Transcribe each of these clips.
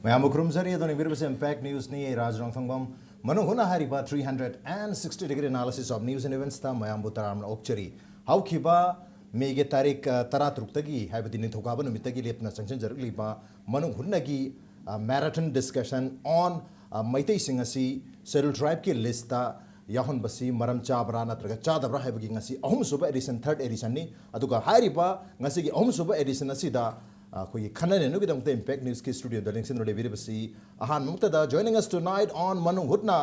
Mayam Krumzari adoni virbase impact news ni Rajrang Thongbam Manu Huna Hariba 360-degree analysis of news and events ta Mayam Butaram Okchari. How Kiba Mege Tarik Taratrutagi have the Nitokaba Mitagi Lepna Sanction Jarliba Manu Hunagi marathon discussion on Maite Singasi Settle Tribe Ki Lista Yahon Basi Maram Chabra Natraga Chadabra Habagi Ngasi Om Suba edition 3rd edition ni Aduka Hariba Ngasigi Om Suba edition Asida कोई खनन है नो कि दंगते Impact News की studio दलिंग सिंह रोडे वीर बसी आहान मुक्तदा joining us tonight on मनु हुटना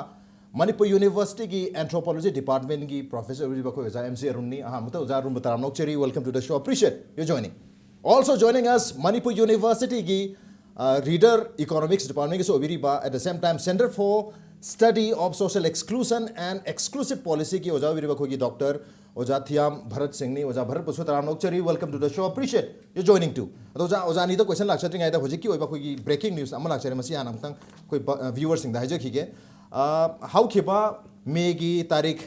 मणिपुर यूनिवर्सिटी की एंथ्रोपोलॉजी डिपार्टमेंट की प्रोफेसर उरी बको एजा एमसी अरुणी आहान मुक्ता उजार रूम बताराम नोकचरी welcome to the show appreciate your joining also joining us Manipur university की रीडर इकोनॉमिक्स डिपार्टमेंट की सोबीरी बा at the same time Center for Study of Social Exclusion and Exclusive Policy की ओजा वीर बको की डॉक्टर ओजा थियाम भरत सिंह ने ओजा भरत पुष्पतराम नोकचरी welcome to the show appreciate your joining too ओजा ओजा नी तो क्वेश्चन लाक्चरिंग आइदा होजे की ओइबा कोई ब्रेकिंग न्यूज़ अमा लाक्चरे मसी आना मतंग कोई व्यूअर्स सिंह दा हाइजे खिगे हाउ खिबा मेगी तारीख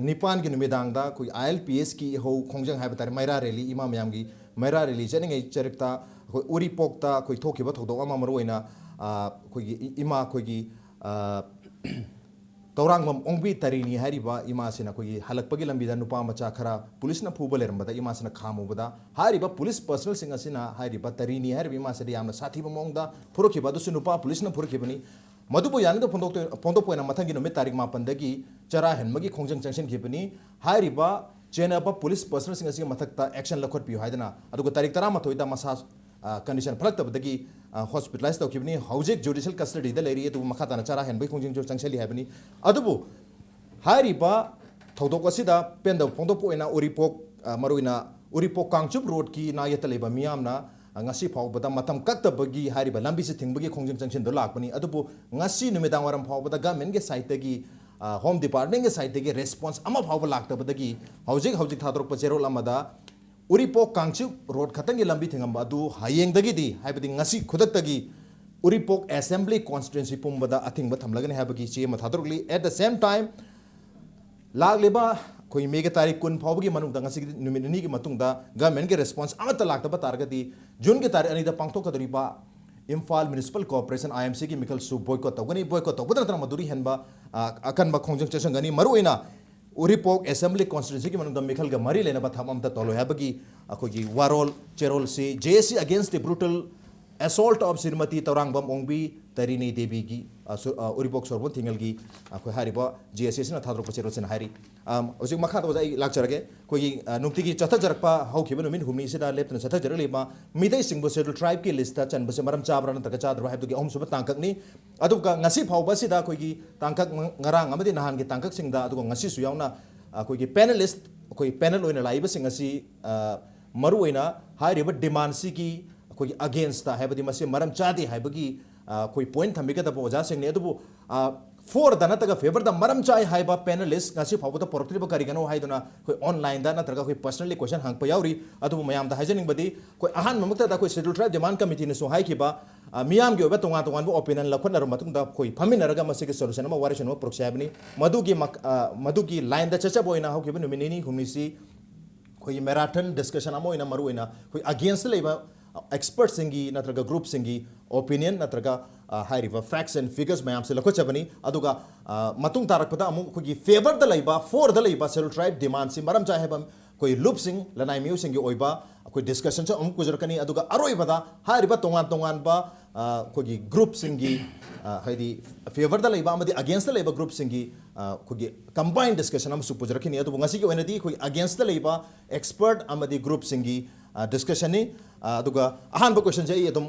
निपान की नुमिदांगदा कोई ILPS की हो खोंजंग हाइबा तारे मैरा रैली इमा मयाम की मैरा रैली जनिंग चरिकता कोई उरी पोकता कोई थोखिबा थोदो अमा मरोइना कोई इमा कोई तौरांगम ओंबी तरीनी हरिबा इमासिना कोई हलकपगी लंबीदा नुपा मचा खरा पुलिसना फूबा लेरमबदा इमासिना खामुबदा हारिबा पुलिस पर्सनल सिंग असिना हारिबा तरीनी हरिबा इमासदि यामना साथीबा मोंगदा फुरुखिबा दुसु नुपा पुलिसना फुरुखिबनी मधुबो यानदा फोंदोपोइना मथंगी नुमे तारीख 5 दगी चरा हेनमगी खोंजंग चंगशन खिबनी हारिबा चेनाबा पुलिस पर्सनल सिंग असिगा मथक्ता एक्शन लखोट पियो हाइदना अदुगा तारीख 13 दा मसा कंडीशन फलक्तबदगी हॉस्पिटलाइज तौखिबनी हौजिक जुडिशियल कस्टडी दा लेरी तो मखाताना चरा हेनबै खोंजिंग जो चंगसली हाइबनी अदुबु हारिबा थौदोक असिदा पेंदा फोंदोपोइना उरिपोक मरुइना उरिपोक कांगचुप रोड की नायत लेबा मियामना ngasi phawbada matam kaktabagi hariba lambi se thingbagi khongjang changchen do lakpani adubu ngasi numidang waram phawbada government ge site gi home department ge site gi response ama phawba laktabadagi hojik thadrok pacherol amada uripok kangchu road khatang gi lambi thingamba adu hayeng dagi di haibadi ngasi khudak tagi uripok assembly constituency pumbada athingba thamlagani habagi che ma thadrokli at the same time lagleba कोई मेगे तारीख कुन फाउबगी मनुंगदा ngasi नुमिनी की मतुंगदा government के response अमत लागतबा तारगदी जून के तारीख अनिदा पांगथोकदरिबा Imphal municipal corporation IMC की मिखल सु boycott तौगनी तर मदुरी हेनबा अकनबा खोंजंग चसंगनी मरुइना उरिपोक असेंबली कॉन्स्टिट्यूंसी की मनुंगदा मिखल ग मरी लेनबा थममता तोलो हैबगी अखोगी वारोल चेरोल से JSC against the brutal assault of Srimati Taurangam Ongbi Tarini Devi gi Uripok Sorbon Tingal gi ko hariba GSS na thadro pachero sen hari osik makha to jai lecture ge ko nukti gi chatha jarpa hau khiben min humni sida lepna chatha jarali ma midai singbo schedule tribe ki list ta chan base maram chabra na taka chadra haib gi om suba tangkak ni adu ka ngasi phawba sida ko gi tangkak ngarang amadi nahan gi tangkak singda adu ngasi su yauna ko gi panelist ko panel oina laiba sing asi maru oina hariba demand si ki कोई against है मसे मरम चादे है कोई point थमीगदब ओजा सिंह अदुबु फोर द नतगा फेवर द मरम चाय हाइबा पैनलिस्ट ngasi फावबद पोरक्टिब करिगनो हाइदना कोई ऑनलाइन दा नतगा कोई पर्सनली क्वेश्चन हंग पयाउरी अदुबु मयाम दा हाइजनिंग बदी कोई अहान ममक्ता दा कोई शेड्यूल ट्राइब डिमांड कमिटी ने सो हाइकिबा मियाम गे ओबा तोंगा तोंगा ओपिनियन लखन रम मतुंग दा कोई फमिनरगा मसे के सोल्यूशन म वारिशन म प्रोक्साबनी मधुगी लाइन दा चचा बोइना हाउकिबन मिनिनी हुमिसी कोई मैराथन डिस्कशन अमोइना मरुइना कोई अगेंस्ट लेबा एक्सपर्ट सिंगी नत्रगा ग्रुप सिंगी ओपिनियन नत्रगा हाइरिवा फैक्ट्स एंड फिगर्स मैम से लखोचबनी अदुगा मतुंग तारकपदा अमु कोई फेवर द लैबा फोर द लैबा शेड्यूल ट्राइब डिमांड सि मरम चाहेबम कोई लूप सिंग लनाई म्यू सिंगी ओइबा कोई डिस्कशन च अमु कुजरकनी अदुगा अरोइबदा हाइरिबा तोंगान बा कोई ग्रुप सिंगी हाइदि फेवर द लैबा अमदि अगेंस्ट द लैबा ग्रुप सिंगी कोई कंबाइन डिस्कशन अमु सुपुजरकनी अदुबु ngasi की ओइनदि कोई अगेंस्ट द लैबा एक्सपर्ट अमदि ग्रुप सिंगी डिस्कशन नि अदुगा अहानबा क्वेश्चन जे एकदम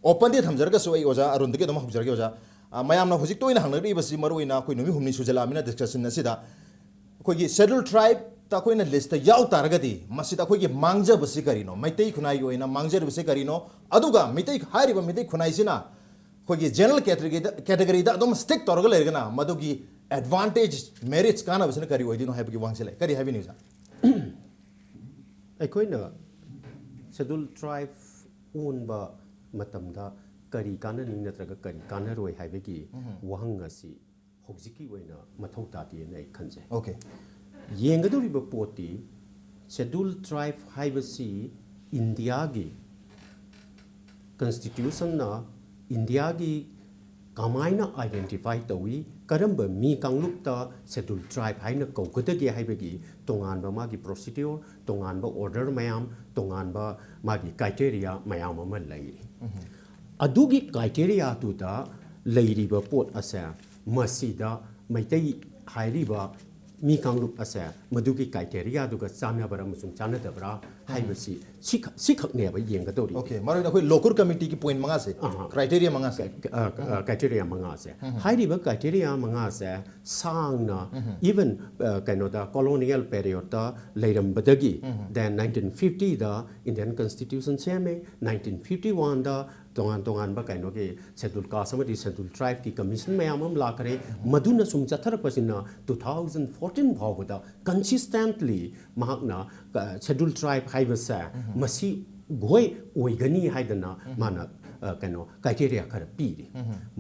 ओपन दि थमजरगा सो ओजा अरुंदगे दम हबजरगे ओजा मयामना होजिक तोइना हंगनरि बसि मरोइना कोइ नुमि हुमनि सुजलामिना डिस्कशन नसिदा कोइ शेड्यूल ट्राइब ता कोइना लिस्ट याव तारगदि मसिदा कोइ मांगजा बसि करिनो मैतै खुनाई ओइना मांगजर बसि करिनो अदुगा मैतै हारिबा मैतै खुनाइसिना कोइ जनरल कैटेगरी दा दम स्टिक तोरगा लेरगना मदुगी एडवांटेज मेरिट्स काना बसने करि ओइदिनो हाइबगी वांगसेले करि हाइबिनि जा अखोइना शेड्यूल ट्राइब उनबा मतमदा करी काननी नत्रगा करी कानरोय हाइबगी वहंग असि होजिकी ओइना मथौ ताती नै खनजे ओके येंगदोरिबा पोती शेड्यूल ट्राइब हाइबसी इंडिया गी constitution na इंडिया की कमायना आइडेंटिफाई तवी करंब मी कांगलुप शेड्यूल ट्राइब हाइना कौगदगे हाइबगी तोंगान मागी प्रोसीड्यूर तोंगान ऑर्डर मयाम तोंगान मागी क्राइटेरिया मयाम अमा लैरी अदुगी क्राइटेरिया तुदा लैरिबा पोट असे मसीदा मैतै हाइरिबा मी कांगलुप असे मदुगी क्राइटेरिया दुगा चानबरा मसुं चानदबरा हाइबसी सिखकने बा येंगदोरी ओके मारो ना कोई लोकल कमिटी की पॉइंट मंगा से क्राइटेरिया मंगा से क्राइटेरिया मंगा से हाइरिबा क्राइटेरिया मंगा से सांगना इवन कैनोदा कॉलोनियल पीरियड दा लेरमबदगी देन 1950 दा इंडियन कॉन्स्टिट्यूशन सेमे 1951 दा तोंगान बा कैनो के शेड्यूल कास्ट अमदी शेड्यूल ट्राइब की कमीशन मयाम अम लाकरे मदुना सुम चथरपसिना 2014 फावदा कंसिस्टेंटली महाकना शेड्यूल ट्राइब हाइबसा मसी गोय ओइगनी हाइदना माना कैनो क्राइटेरिया खर पीरी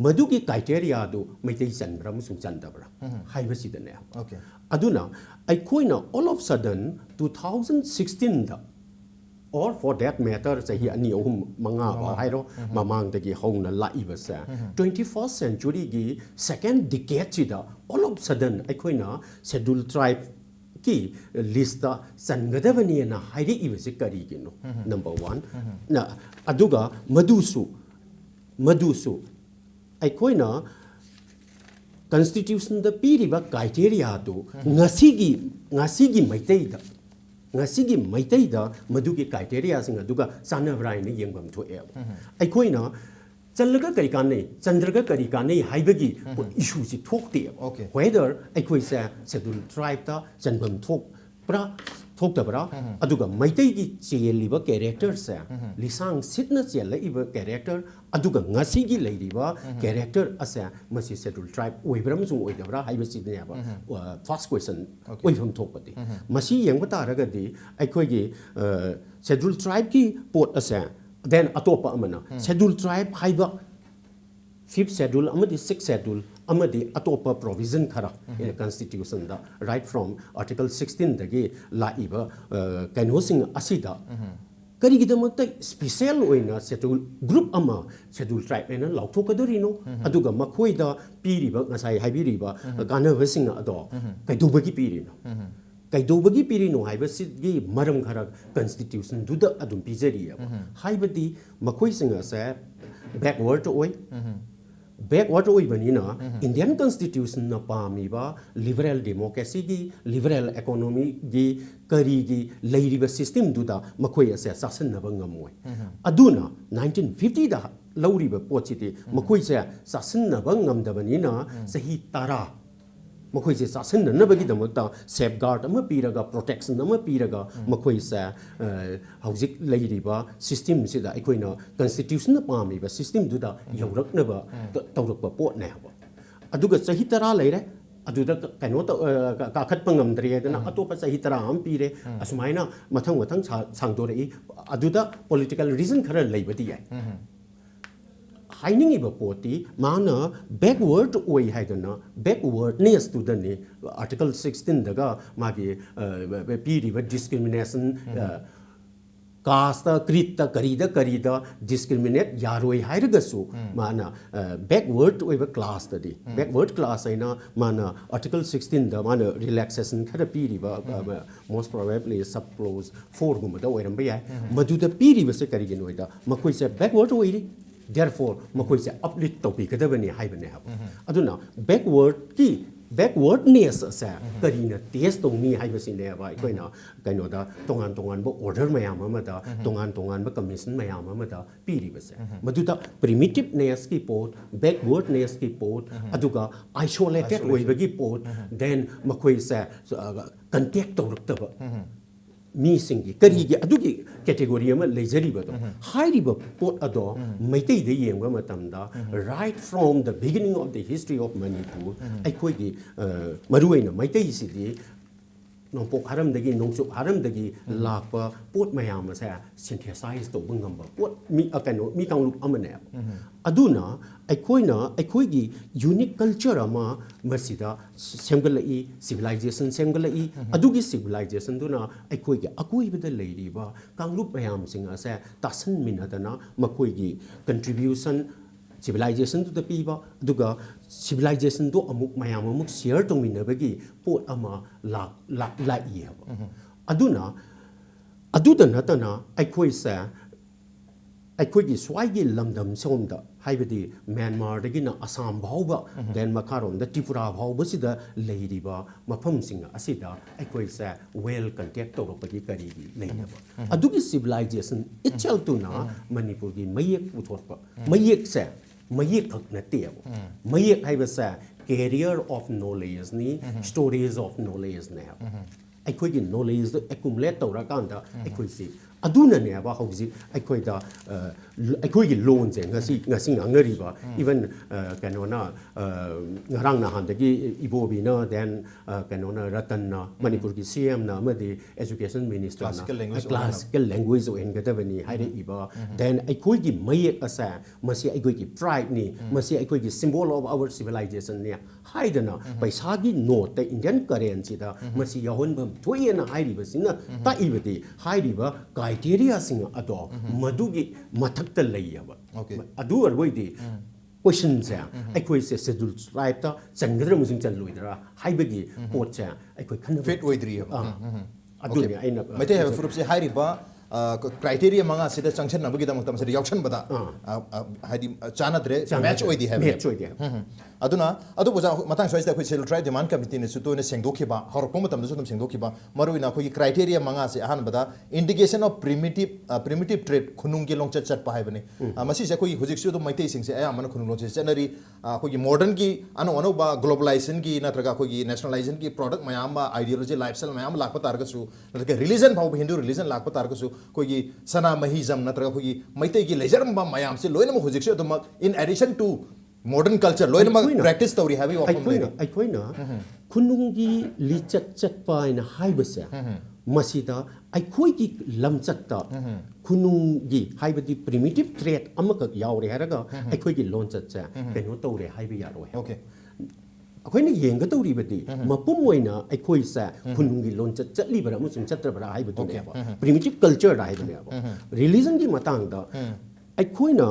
मदु की क्राइटेरिया दो Meitei चनब्रा मुसुं चनदब्रा हाइबसिदने okay अदुना अइखोइना all of sudden 2016 दा or for that matter sahi ani ohum manga ba hairo mamang dagi hongna laiba sa 21st century gi second decade chida all of sudden aikoina schedule tribe ki list ta sangadavani na hairi ibase kari gino number 1 na aduga madusu aikoina constitution da piriba criteria do ngasigi maitai da ngasi maitai da madugi criteria singa duga sanabrai ni yengbam thoe aikoina chalga kari kan nei chandraga kari kan nei haibagi issue si thokte whether aikoi sa schedule tribe ta chanbam thok pra thok da bra aduga maitai gi cheliba character sa lisang sitna chela iba character aduga ngasi gi leiriba character asa masi schedule tribe oibram sung oidabra haibasi ne ba first question oifam thokpati masi yengba taragadi aikoi gi schedule tribe ki pot asa then atopa amana schedule tribe haiba fifth schedule amadi sixth schedule amadi atopa provision khara in constitution da right from article 16 dagi laiba kanosing asida karigidamata special oina schedule group ama schedule tribe ena lauthokadorino aduga makhoi da piriba ngasai haibiriba kana wasing ado kaidubagi pirino kaidubagi pirino haibasigi maram khara constitution duda adum pijari haibadi makhoi singa sa backward oi backward oibanina Indian constitution na pamiba liberal democracy gi liberal economy gi kari gi leiriba system duda makhoi ase sasan na bangamoi aduna 1950 da lauriba pochiti makhoi se sasan na bangam dabanina sahi tara makhoi se sasan na bagi damakta safeguard ama piraga protection ama piraga makhoi se hauzik leiriba system sida aikoina constitution na pamiba system duda yauraknaba tawrakpa pot ne ba aduga sahi tara leire aduda kaino ka khatpa ngamdri adana atopa sahi tara am pire asmaina mathang sangdorei aduda political reason khara leibadi yai haining poti mana backward oi haidana backwardness to the article 16 daga magi piri discrimination caste karida discriminate yaroi hairagasu mana backward oi class tadi backward class aina mana article 16 da mana relaxation khara piri most probably sub clause 4 guma da oiramba ya madu da piri se karigin oida makoi se backward oiri therefore makoi se uplift topic kadabani haibane hab aduna backwardness sa karina test tongni haibasine ba koina kaino da tongan bo order mayam ama da tongan ba commission mayam ama da piri base maduda primitiveness ki pot backwardness ki pot aduga isolated oibagi pot then makoi sa contact tawraktaba mi singi karigi adugi category ama lejari ba do hairi ba pot ado maitai de yengba matamda right from the beginning of the history of Manipur aikoi gi maruaina maitai sidi nongpok haram dagi nongsup haram dagi lakpa pot mayam sa synthesize to bungamba pot mi akano mi kanglup amane aduna aikoi gi unique culture ama masida semgalai civilization semgalai adugi civilization duna aikoi gi akoi bida leiri ba kanglup mayam singa sa tasan minadana makoi gi contribution civilization to the people duga civilization to amuk mayam amuk share to minabagi pot ama la ye aduna natana aikoi sa aikoi gi swai gi lamdam somda haibadi Myanmar dagina Assam bhauba then makarom the Tripura bhauba sida leiriba mafam singa asida aikoi sa well contact to pagi kari gi leinaba adugi civilization itself to na Manipur gi mayek uthotpa mayek sa mayek thak na te mayek haiba sa carrier of knowledge ni stories of knowledge na aikoi gi knowledge accumulate to ra kanda aikoi si aduna ne ba hauji aikoi da aikoi gi loan je ngasi ngari ba even kanona ngarang na han da gi ibobi na then kanona ratan na Manipur gi CM na amadi education minister na classical language o engadavani haire iba then aikoi gi mayek asa masi aikoi gi pride ni masi aikoi gi symbol of our civilization ne haidana paisa gi note the Indian currency da masi yahon bam toyena hairi ba sina ta ibati hairi ba criteria sing ado madugi mathakta layaba adu arboidi question sa aikoi se schedule tribe ta changadra musing chan loidra haibagi pot cha aikoi khan fit oidri adu ne aina mate have furup se hairi ba criteria manga sida sanction nabagi da maktam se yakshan bada hadi chanadre match oidi have match oidi aduna adu boja matang soista khoi sel try demand committee ne suto ne sengdokhiba horpom matam da sutum sengdokhiba maruina khoi criteria manga se ahan bada indication of primitive trait khunung gi longcha chat pa haibani masi se khoi hujik su do maitei sing se aya man khunung longcha chanari khoi modern gi ano ba globalization gi natraga khoi nationalization gi product mayam ba ideology lifestyle mayam lakpa targa su natraga religion bhau hindu religion lakpa targa su khoi sana mahizam natraga khoi maitei gi lejaram ba mayam se loina mo hujik su do in addition to modern culture loina ma practice tawri habi aikoina khunungi lichat chatpa ina haibasa masida aikoi gi lamchatta khunungi haibadi primitive trait amaka yaure haraga aikoi gi lonchat cha keno tawre haibi yaro okay akoina yenga tawri badi mapum oina aikoi sa khunungi lonchat chatli bara musung chatra bara haibadu primitive culture ra haibane religion gi matang da aikoina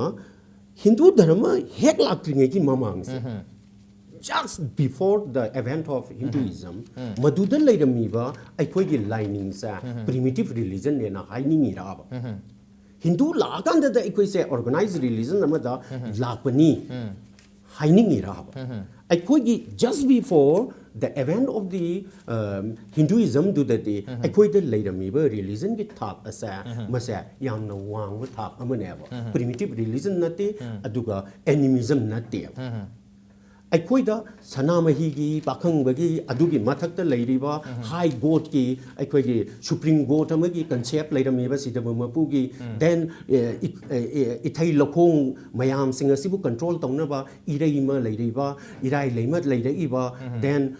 Hindu Dharma hek lakringe ki mamang se just before the advent of Hinduism maduda lairami ba aikoi gi lining sa primitive religion ne na haining ira ba Hindu la kan da aikoi se organized religion ama da lapani haining ira ba aikoi gi just before the event of the Hinduism do that the aikoi da lairami ba religion gi thak asa masa yamna wang ba thak amane ba primitive religion nate aduga animism nate aikoi da sanamahi gi pakhang bagi adugi mathak ta lairiba high god ki aikoi gi supreme god amagi concept lairami ba sida mapu gi then ithai lokhong mayam sing asibu control tongna ba irei ma lairiba irai leima lairei ba then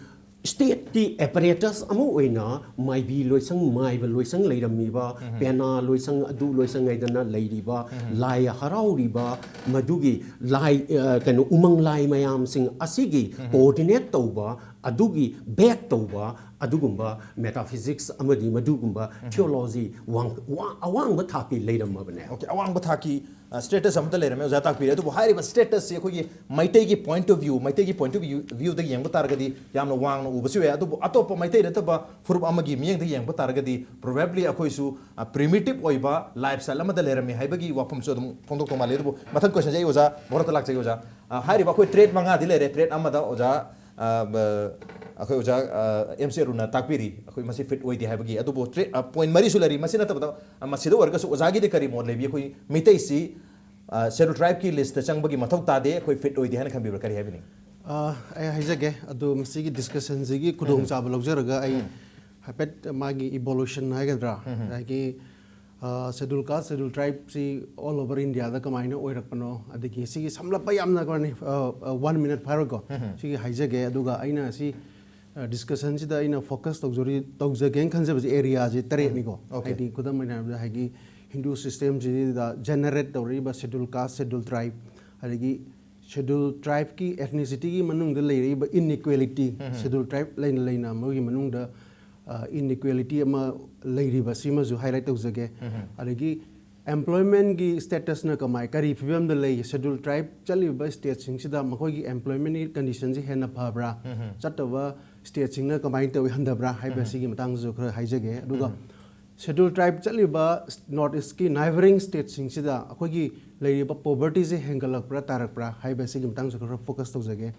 state ki apparatus amu oina mai bi loisang mai ba loisang leirami ba pena loisang adu loisang aidana leiriba lai harauri ba madugi lai kanu umang lai mayam sing asigi coordinate tauba adugi back tauba adugumba metaphysics amadi madugumba theology awang ba thaki leiram bane okay awang ba thaki status amta leirame oja tak pire to hairi ba status se khoi maitai gi point of view da yang ba targadi yamna wang no ubasu ya adu atop maitai da ba furup amagi miyeng da yang ba targadi probably akoi su primitive oiba lifestyle amada leirame haibagi wapum so dum phondok to male du mathang question jai oja borata lak jai oja hairi ba khoi trade manga di lere trade amada oja akhoi oja MC Runa takpiri akhoi masi fit oidi haibagi adu bo point mari sulari masina tabata masida warga su oja gi de kari mod lebi akhoi mitai si schedule tribe ki list changbagi mathau ta de akhoi fit oidi han khambi kari haibini ai haijage adu masi gi discussion jigi kudong chaba logjaraga ai hapet magi evolution haigadra ai schedule caste schedule tribe si all over India da kamaina oirakpano adigi sigi samlapa yamna korni 1 minute pharago sigi haijage aduga aina si discussion sida aina focus tawjage khanjaba area ji tare ni ko id kudam maina hagi Hindu system ji da generate tawriba schedule caste schedule tribe adigi schedule tribe ki ethnicity ki manung da leiriba inequality schedule tribe leina mogi manung da inequality ama leiriba sima ju highlight tawjage adigi employment की status ना कमाई करी film the ले schedule tribe चली बस state सिंग सिदा मकोई की employment की condition से है ना फाबरा चट्टवा state सिंग ना कमाई तो हंदबरा हाई बेसी की मतंग जो खर हाई जगह दुगा schedule tribe चली बा north east की neighboring state सिंग सिदा अकोई की ले बा poverty से हैंगलक प्रा तारक प्रा हाई बेसी की मतंग जो खर focus तो जगह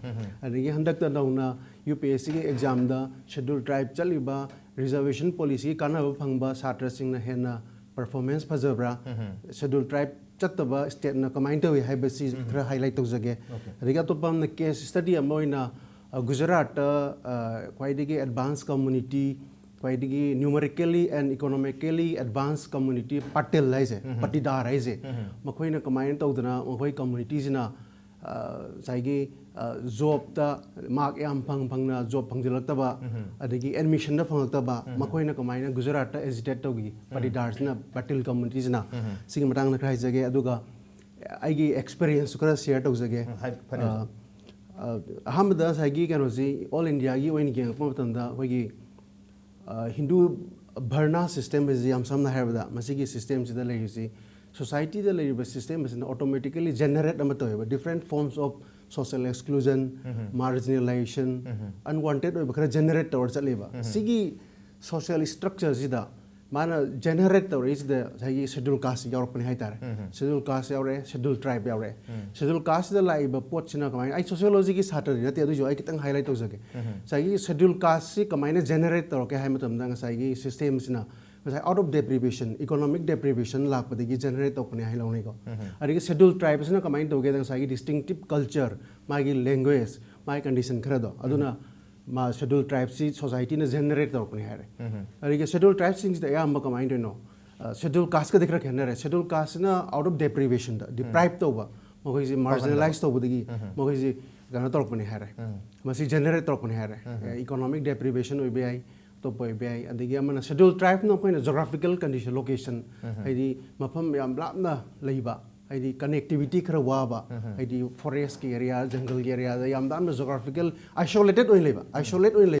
अरे ये हंदक ता ना UPSC के exam दा schedule tribe चली बा reservation policy काना बा फंगबा छात्र सिंग ना है ना performance फजबरा schedule tribe चत्तबा state ना कमाइन तो है बेसी खर highlight तो जगह अरे तो पम न case study अमोइना Gujarat क्वाइडिगी advanced community क्वाइडिगी numerically and economically advanced community patil लाइजे पटीदार लाइजे मखोई ना कमाइन तो उतना मखोई community जिना साइगी job ता mark याम फंग ना job फंगजलक्तबा अदगी admission ना फंगलक्तबा मखोई ना कमाइन ना गुजरात hesitate तोगी पटीदार जिना patil community जिना सिंग मतंग ना खराइ जगह अदुगा आइगी experience करा share तो जगह अहमदा साइगी कैनोसी ऑल इंडिया की ओइन की मतंदा होगी हिंदू भरना सिस्टम हम सामना है मसीगी सिस्टम से लेसी सोसाइटी द लेरिबा सिस्टम से ऑटोमेटिकली जनरेट अमत होय different forms of social exclusion marginalisation unwanted होय खरा जनरेट तौर चलेबा सिगी सोशल स्ट्रक्चर सिदा माना जनरेट तौर इज द साइगी शेड्यूल कास्ट यावरपनि हाइतार शेड्यूल कास्ट यावरे शेड्यूल ट्राइब यावरे शेड्यूल कास्ट द लाइबा पोटसिना कमाइन आई सोशियोलॉजी की छात्र नते अदु जो आई कितंग हाइलाइट तौजगे साइगी शेड्यूल कास्ट सि कमाइन जनरेट तौर के हाइ मतमदा साइगी सिस्टम सिना out of deprivation economic deprivation लापदगी जनरेट तौपने हाइलाउने को अरिगे शेड्यूल ट्राइब सिना कमाइन तौगे साइगी डिस्टिंक्टिव कल्चर मागी लैंग्वेज माई कंडीशन खरदो अदुना मा शेड्यूल ट्राइब सी सोसाइटी ने जनरेट तौपने हारे अरिगे शेड्यूल ट्राइब सिंग्स द याम कमाइन दोनो शेड्यूल कास्ट का दिखरा खेनरे शेड्यूल कास्ट ना out of deprivation the deprive तौबा मखोइ जे मार्जिनलाइज तौबदगी मखोइ जे गाना तौपने हारे मसी जनरेट तौपने हारे इकोनॉमिक डेप्रिवेशन ओइ बेआई तो पोइ बेआई अदगी अमना शेड्यूल ट्राइब न कोइना ज्योग्राफिकल कंडीशन लोकेशन हाइदी मफम याम लापना लैबा हाइदी कनेक्टिविटी खरा वाबा हाइदी फॉरेस्ट की एरिया जंगल की एरिया याम दाम ज्योग्राफिकल आइसोलेटेड ओइ लेबा आइसोलेट ओइ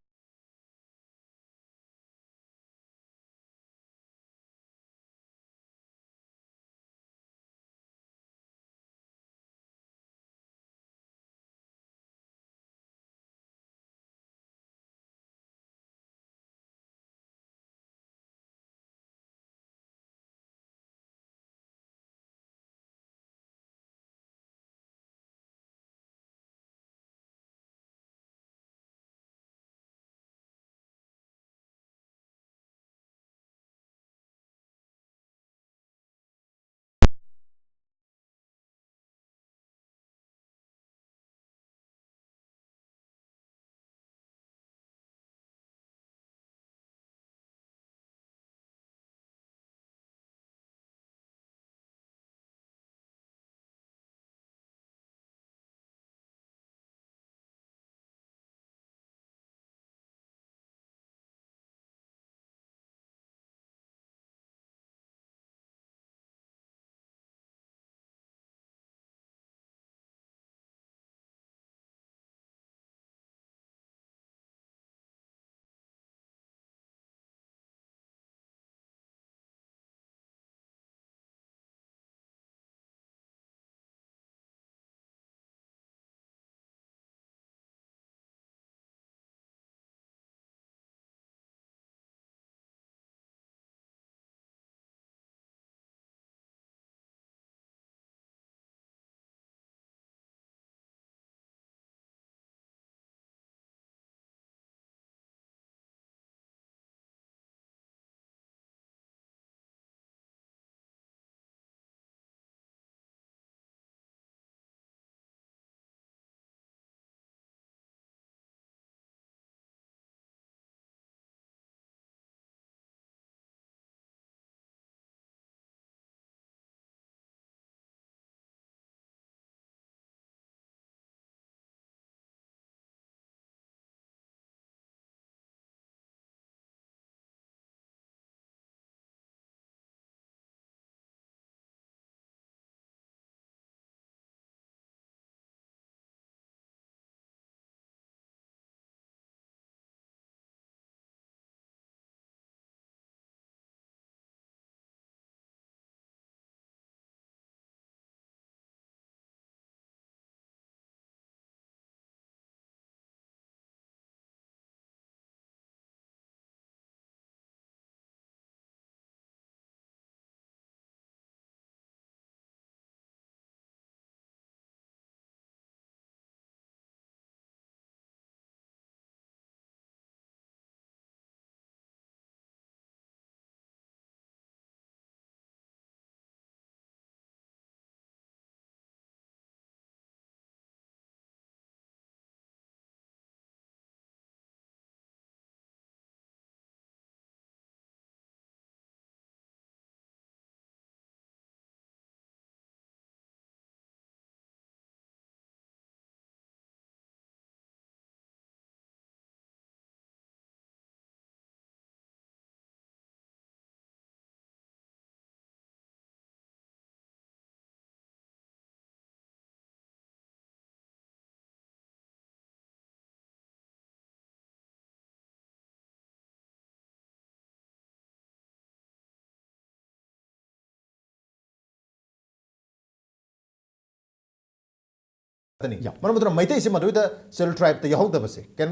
तनी Yeah. मरम मतलब मैते से मदुदा सेल ट्राइब त याहौ दबसे केन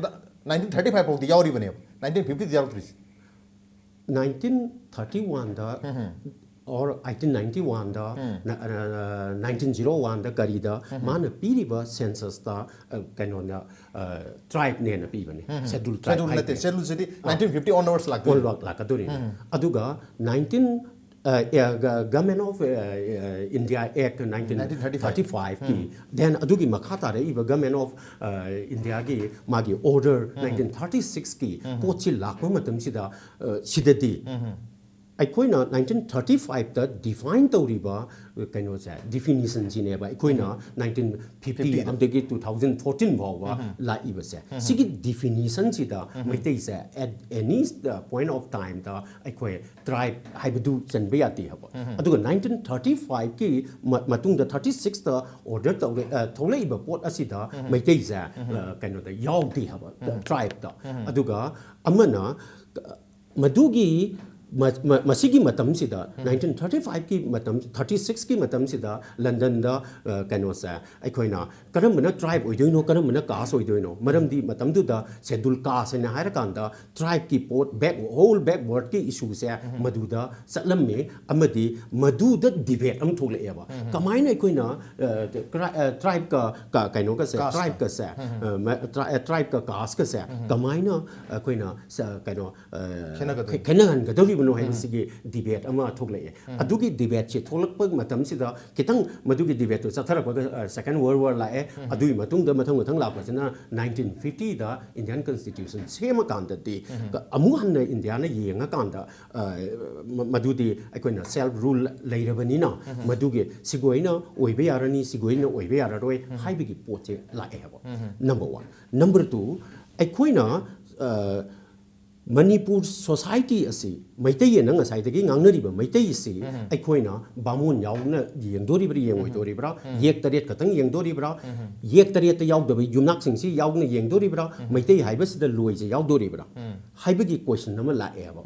1935 फाउ दी यावरी बने 1950 यावरी 1931 da or 1891 da 1901 da kari da mana piriba census da kanona tribe ne na pibane schedule tribe schedule नते शेड्यूल सिटी 1950 onwards लागतो all work like adori aduga 19 government of India Act 1935 ki then adugi makhata re iba government of India gi magi order 1936 ki pochi lakma matam sida sidadi ꯑꯩꯈꯣꯏꯅ 1935 ꯗ define ꯇꯧꯔꯤꯕ ꯀꯩꯅꯣꯁꯦ ꯗꯤꯐꯤꯅꯤꯁꯟꯁꯤꯅꯦꯕ ꯑꯩꯈꯣꯏꯅ 1950 ꯑꯗꯒꯤ 2014 ꯐꯥꯎꯕ ꯂꯥꯛꯏꯕꯁꯦ ꯁꯤꯒꯤ ꯗꯤꯐꯤꯅꯤꯁꯟꯁꯤꯗ ꯃꯩꯇꯩꯁꯦ ꯑꯦꯠ ꯑꯦꯅꯤ ꯄꯣꯏꯟꯠ ꯑꯣꯐ ꯇꯥꯏꯝꯗ ꯑꯩꯈꯣꯏ ꯇ꯭ꯔꯥꯏꯕ ꯍꯥꯏꯕꯗꯨ ꯆꯟꯕ ꯌꯥꯗꯦ ꯍꯥꯏꯕ ꯑꯗꯨꯒ 1935ꯀꯤ ꯃꯇꯨꯡꯗ 36ꯗ ꯑꯣꯔꯗꯔ ꯊꯣꯛꯂꯛꯏꯕ ꯄꯣꯠ ꯑꯁꯤꯗ ꯃꯩꯇꯩꯁꯦ ꯀꯩꯅꯣꯗ ꯌꯥꯎꯗꯦ ꯍꯥꯏꯕ ꯇ꯭ꯔꯥꯏꯕꯇ ꯑꯗꯨꯒ ꯑꯃꯅ ꯃꯗꯨꯒꯤ ꯃꯁꯤꯒꯤ ꯃꯇꯝꯁꯤꯗ 1935 ꯀꯤ ꯃꯇꯝ 36 ꯀꯤ ꯃꯇꯝꯁꯤꯗ ꯂꯟꯗꯟꯗ ꯀꯩꯅꯣꯁꯦ ꯑꯩꯈꯣꯏꯅ ꯀꯔꯝꯕꯅ ꯇ꯭ꯔꯥꯏꯕ ꯑꯣꯏꯗꯣꯏꯅꯣ ꯀꯔꯝꯕꯅ ꯀꯥꯁ ꯑꯣꯏꯗꯣꯏꯅꯣ ꯃꯔꯝꯗꯤ ꯃꯇꯝꯗꯨꯗ ꯁꯦꯗꯨꯜ ꯀꯥꯁ ꯍꯥꯏꯅ ꯍꯥꯏꯔꯀꯥꯟꯗ ꯇ꯭ꯔꯥꯏꯕꯀꯤ ꯄꯣꯠ ꯍꯣꯜ ꯕꯦꯛꯋꯥꯔꯗꯀꯤ ꯏꯁꯨꯁꯦ ꯃꯗꯨꯗ ꯆꯠꯂꯝꯃꯦ ꯑꯃꯗꯤ ꯃꯗꯨꯗ ꯗꯤꯕꯦꯠ ꯑꯃ ꯊꯣꯛꯂꯛꯑꯦꯕ ꯀꯃꯥꯏꯅ ꯑꯩꯈꯣꯏꯅ ꯇ꯭ꯔꯥꯏꯕꯀ ꯀꯩꯅꯣꯒꯁꯦ ꯇ꯭ꯔꯥꯏꯕꯀꯁꯦ ꯇ꯭ꯔꯥꯏꯕꯀ ꯀꯥꯁꯀꯁꯦ ꯀꯃꯥꯏꯅ ꯑꯩꯈꯣꯏꯅ ꯀꯩꯅꯣ ꯈꯦꯠꯅꯍꯟꯒꯗꯧꯔꯤꯕꯅꯣ ꯍꯥꯏꯕꯁꯤꯒꯤ ꯗꯤꯕꯦꯠ ꯑꯃ ꯊꯣꯛꯂꯛꯑꯦ ꯑꯗꯨꯒꯤ ꯗꯤꯕꯦꯠꯁꯦ ꯊꯣꯛꯂꯛꯄ ꯃꯇꯝꯁꯤꯗ ꯈꯤꯇꯪ ꯃꯗꯨꯒꯤ ꯗꯤꯕꯦꯠꯇꯨ ꯆꯠꯊꯔꯛꯄꯒ ꯁꯦꯀꯦꯟ ꯋꯥꯔꯜ ꯋꯥꯔ ꯂꯥꯛꯑꯦ ꯑꯗꯨꯒꯤ ꯃꯇꯨꯡꯗ ꯃꯊꯪ ꯂꯥꯛꯄꯁꯤꯅ 1950ꯗ ꯏꯟꯗꯤꯌꯥꯟ ꯀꯟꯁꯇꯤꯇ꯭ꯌꯨꯁꯟ ꯁꯦꯝꯃꯀꯥꯟꯗꯗꯤ ꯑꯃꯨꯛ ꯍꯟꯅ ꯏꯟꯗꯤꯌꯥꯅ ꯌꯦꯡꯉꯀꯥꯟꯗ ꯃꯗꯨꯗꯤ ꯑꯩꯈꯣꯏꯅ ꯁꯦꯜꯐ ꯔꯨꯜ ꯂꯩꯔꯕꯅꯤꯅ ꯃꯗꯨꯒꯤ ꯁꯤꯒꯣꯏꯅ ꯑꯣꯏꯕ ꯌꯥꯔꯅꯤ ꯁꯤꯒꯣꯏꯅ ꯑꯣꯏꯕ ꯌꯥꯔꯔꯣꯏ ꯍꯥꯏꯕꯒꯤ ꯄꯣꯠꯁꯦ ꯂꯥꯛꯑꯦ ꯍꯥꯏꯕ ꯅꯝꯕꯔ ꯋꯥꯟ ꯅꯝꯕꯔ ꯇꯨ ꯑꯩꯈꯣꯏꯅ ꯃꯅꯤꯄꯨꯔ ꯁꯣꯁꯥꯏꯇꯤ ꯑꯁꯤ ꯃꯩꯇꯩꯑꯅ ꯉꯁꯥꯏꯗꯒꯤ ꯉꯥꯡꯅꯔꯤꯕ ꯃꯩꯇꯩ ꯑꯁꯤ ꯑꯩꯈꯣꯏꯅ ꯕꯥꯃꯣꯟ ꯌꯥꯎꯅ ꯌꯦꯡꯗꯣꯔꯤꯕ꯭ꯔꯥ ꯌꯦꯡꯉꯣꯏꯗꯣꯔꯤꯕ꯭ꯔꯥ ꯌꯦꯛ ꯇꯔꯦꯠ ꯈꯛꯇꯪ ꯌꯦꯡꯗꯣꯔꯤꯕ꯭ꯔꯥ ꯌꯦꯛ ꯇꯔꯦꯠꯇ ꯌꯥꯎꯗꯕ ꯌꯨꯝꯅꯥꯛꯁꯤꯡꯁꯤ ꯌꯥꯎꯅ ꯌꯦꯡꯗꯣꯔꯤꯕ꯭ꯔꯥ ꯃꯩꯇꯩ ꯍꯥꯏꯕꯁꯤꯗ ꯂꯣꯏꯁꯦ ꯌꯥꯎꯗꯣꯔꯤꯕ꯭ꯔꯥ ꯍꯥꯏꯕꯒꯤ ꯀꯣꯏꯁꯟ ꯑꯃ ꯂꯥꯛꯑꯦꯕ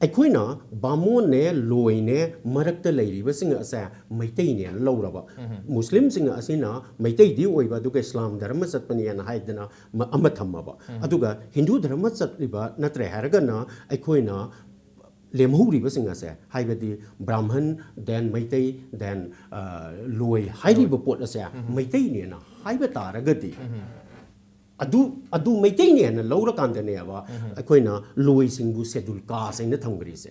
ꯑꯩꯈꯣꯏꯅ ꯕꯥꯃꯣꯟꯅꯦ ꯂꯣꯏꯅꯦ ꯃꯔꯛꯇ ꯂꯩꯔꯤꯕꯁꯤꯡ ꯑꯁꯦ ꯃꯩꯇꯩꯅꯦꯅ ꯂꯧꯔꯕ ꯃꯨꯁꯂꯤꯝꯁꯤꯡ ꯑꯁꯤꯅ ꯃꯩꯇꯩꯗꯤ ꯑꯣꯏꯕ ꯑꯗꯨꯒ ꯏꯁꯂꯥꯝ ꯙꯔꯃ ꯆꯠꯄꯅꯦꯅ ꯍꯥꯏꯗꯅ ꯑꯃ ꯊꯝꯃꯕ ꯑꯗꯨꯒ ꯍꯤꯟꯗꯨ ꯙꯔꯃ ꯆꯠꯂꯤꯕ ꯅꯠꯇ꯭ꯔꯦ ꯍꯥꯏꯔꯒꯅ ꯑꯩꯈꯣꯏꯅ ꯂꯦꯝꯍꯧꯔꯤꯕꯁꯤꯡ ꯑꯁꯦ ꯍꯥꯏꯕꯗꯤ ꯕ꯭ꯔꯥꯍ꯭ꯃꯟ ꯗꯦꯟ ꯃꯩꯇꯩ ꯗꯦꯟ ꯂꯣꯏ ꯍꯥꯏꯔꯤꯕ ꯄꯣꯠ ꯑꯁꯦ ꯃꯩꯇꯩꯅꯦꯅ ꯍꯥꯏꯕ ꯇꯥꯔꯒꯗꯤ ꯑꯗꯨ ꯃꯩꯇꯩꯅꯦꯅ ꯂꯧꯔꯀꯥꯟꯗꯅꯦꯕ ꯑꯩꯈꯣꯏꯅ ꯂꯣꯏꯁꯤꯡꯕꯨ ꯁꯦꯗꯨꯜ ꯀꯥꯁ ꯍꯥꯏꯅ ꯊꯝꯈ꯭ꯔꯤꯁꯦ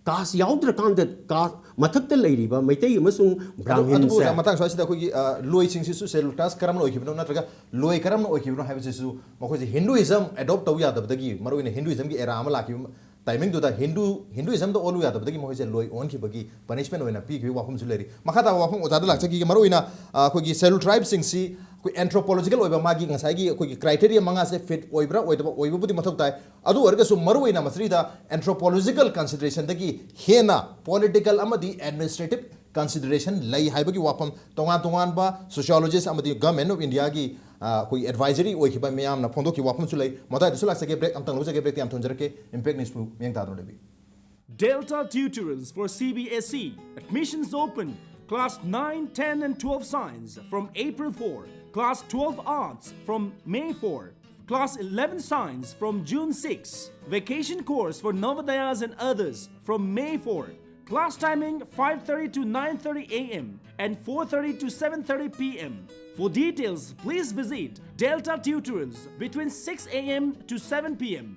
ꯀꯥꯁ ꯌꯥꯎꯗ꯭ꯔꯀꯥꯟꯗ ꯀꯥꯁ ꯃꯊꯛꯇ ꯂꯩꯔꯤꯕ ꯃꯩꯇꯩ ꯑꯃꯁꯨꯡ ꯕ꯭ꯔꯥꯍ꯭ꯃꯟꯁꯦ ꯃꯇꯥꯡ ꯁ꯭ꯋꯥꯏꯁꯤꯗ ꯑꯩꯈꯣꯏꯒꯤ ꯂꯣꯏꯁꯤꯡꯁꯤꯁꯨ ꯁꯦꯗꯨꯜ ꯀꯥꯁ ꯀꯔꯝꯅ ꯑꯣꯏꯈꯤꯕꯅꯣ ꯅꯠꯇ꯭ꯔꯒ ꯂꯣꯏ ꯀꯔꯝꯅ ꯑꯣꯏꯈꯤꯕꯅꯣ ꯍꯥꯏꯕꯁꯤꯁꯨ ꯃꯈꯣꯏꯁꯦ ꯍꯤꯟꯗꯨꯏꯖꯝ ꯑꯦꯗꯣꯞ ꯇꯧ ꯌꯥꯗꯕꯗꯒꯤ ꯃꯔꯨꯑꯣꯏꯅ ꯍꯤꯟꯗꯨꯏꯖꯝꯒꯤ ꯑꯦꯔꯥ ꯑꯃ ꯂꯥꯛꯈꯤꯕ टाइमिंग हिंदुइजम ओलू यादव मोहसे लोई ओनखिबगी पनिशमेंट पीखिबी वाफमसु लेरी मखा ताबा वाफम ओजादा लाचगी मरुइना अखोगी सेलुल ट्राइब सिंगसी एंथ्रोपोलॉजिकल ओइबा मागी ngसाइगी अखोगी क्राइटेरिया मंगा से फिट ओइब्रा ओइदबा ओइबबुदि मथौ ताइ अदु अरगसु मरुइना मसरीदा एंथ्रोपोलॉजिकल कंसिडरेशन दगी हेना पॉलिटिकल अमदी एडमिनिस्ट्रेटिव कंसिडरेशन लई हाइबगी वाफम तोंगान बा सोशियोलॉजिस्ट अमदी गवर्नमेंट ऑफ इंडिया की कोई एडवाइजरी ओइखिबा मयाम ना फोंदो की वाफम सुलै मदाइ दुसु लाक्सगे break अमतंग लोजगे break yam थोंजरके impact news Pu मेंग तादो लेबी Delta Tutorals for CBSE. Admissions open. Class 9, 10 and 12 Science from April 4. Class 12 Arts from May 4. Class 11 Science from June 6. Vacation course for Navodayas and others from May 4. Class timing 5:30 to 9:30 a.m. and 4:30 to 7:30 p.m. For details, please visit Delta Tutorals between 6 a.m. to 7 p.m.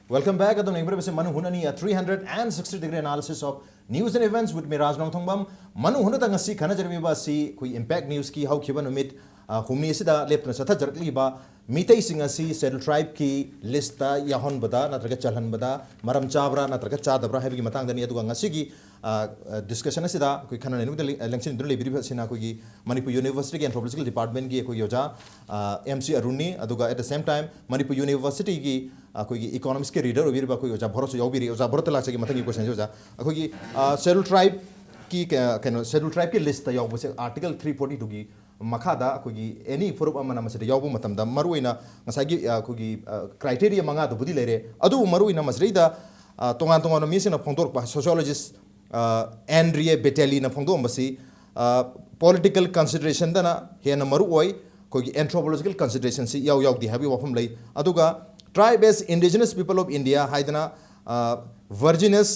Welcome back. Adon Ibrahim se Manu Hunani a 360-degree analysis of news and events with me Raj Nongthongbam. Manu Hunata ngasi khana jarmi ba si koi impact news ki hau khiba numit humni sida lepna satha jarkli ba मीतई Singh असि schedule tribe की list ता याहनबदा नत्रगा चलहनबदा मरम चाबरा नत्रगा चादबरा हैबगी मतंगदनी अदुगा ngasi discussion asida koi khana nenu election dun lebiri sina koi Manipur University ki anthropological department ki koi yoja MC Aruni aduga at the same time Manipur University ki koi economics ke reader obiri ba koi yoja bhoros yobiri yoja borot la chagi mathangi question yoja koi schedule tribe ki kano schedule tribe ki list ta yobse article 342 ki makada koi any forum amana masida yobu matamda maruina ngasagi koi criteria manga do budi lere adu maruina masrida tongan tongan mi sina phongtor pa sociologist Andrea Betelli na phongdo ambasi political consideration dana hena maru oi koi anthropological consideration si yaw di habi wafam lay aduga tribe as indigenous people of India haidana Virginus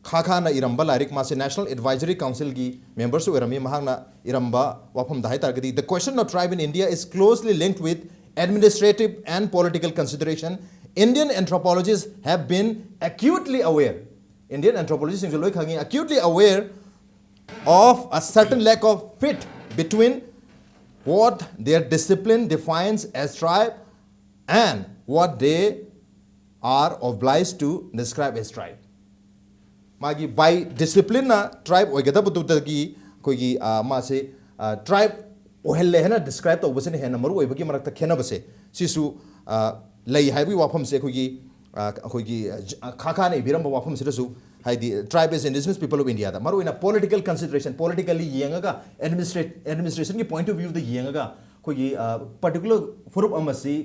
khakha na iramba larik ma se National Advisory Council gi members irami mahangna iramba wafam da haitar gadi the question of tribe in India is closely linked with administrative and political consideration. Indian anthropologists have been acutely aware acutely aware of a certain lack of fit between what their discipline defines as tribe and what they are obliged to describe as tribe. Magi by discipline na tribe oigada budutagi koigi mase tribe ohelle hena describe to bosene hena maru oibagi marakta khena base sisu lay haibi wafam se koigi koigi khakha ne biramba wafam sidasu haidi tribe is indigenous people of India da maru ina political consideration politically yengaga administration ki point of view the yengaga koigi particular furup amasi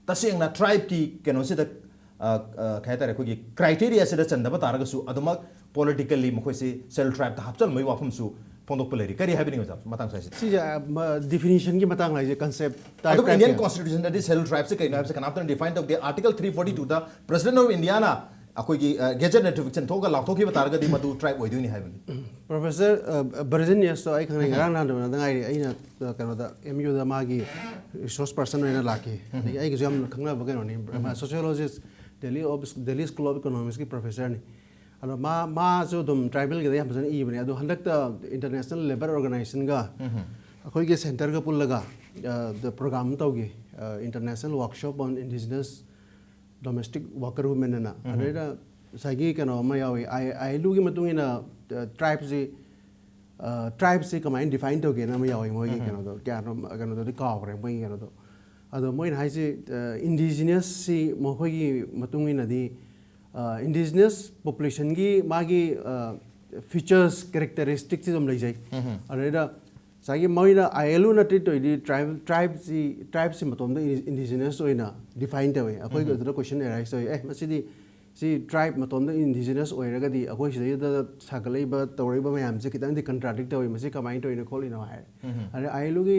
tasengna tribe ki keno se da khaitare koigi criteria se da chandaba taragasu aduma politically mkhoi se cell tribe ta hapchal mai wafam su pondok peleri kari happening with matang sai si definition ki matang lai concept type Indian constitution that is cell tribe se kai na se kan after defined of the article 342 the president of India na akoi gi gazette notification thoga law thoki bataraga di madu tribe oidui ni haibani Professor Bergenius to ai khang ngang na do na ngai ai na kano da MU da magi resource person na laki ai gi jam khangna ba kano ni sociologist Delhi School of Economics ki professor ni alo ma so dum tribal ge yam san I bani ado handak ta international labor organization ga akoi ge center ga pullaga the program tawgi international workshop on indigenous domestic worker women na aneda sagi kano ma yawi ai lu gi matung ina tribes se kamai define to ge na ma yawi mo gi kano do kya no do ka re mo gi kano do ado mo in hai se indigenous si mo gi matung ina di indigenous population gi magi features characteristics dum lai jai aneda sagi moina ailu na ti to di tribe si matom da indigenous oina define ta we akoi go da question arise so masidi si tribe matom da indigenous oiraga di akoi si da sagalai ba tawri ba mayam se kitang di contradict ta we masi kamai to ina kholi na hai are ailu gi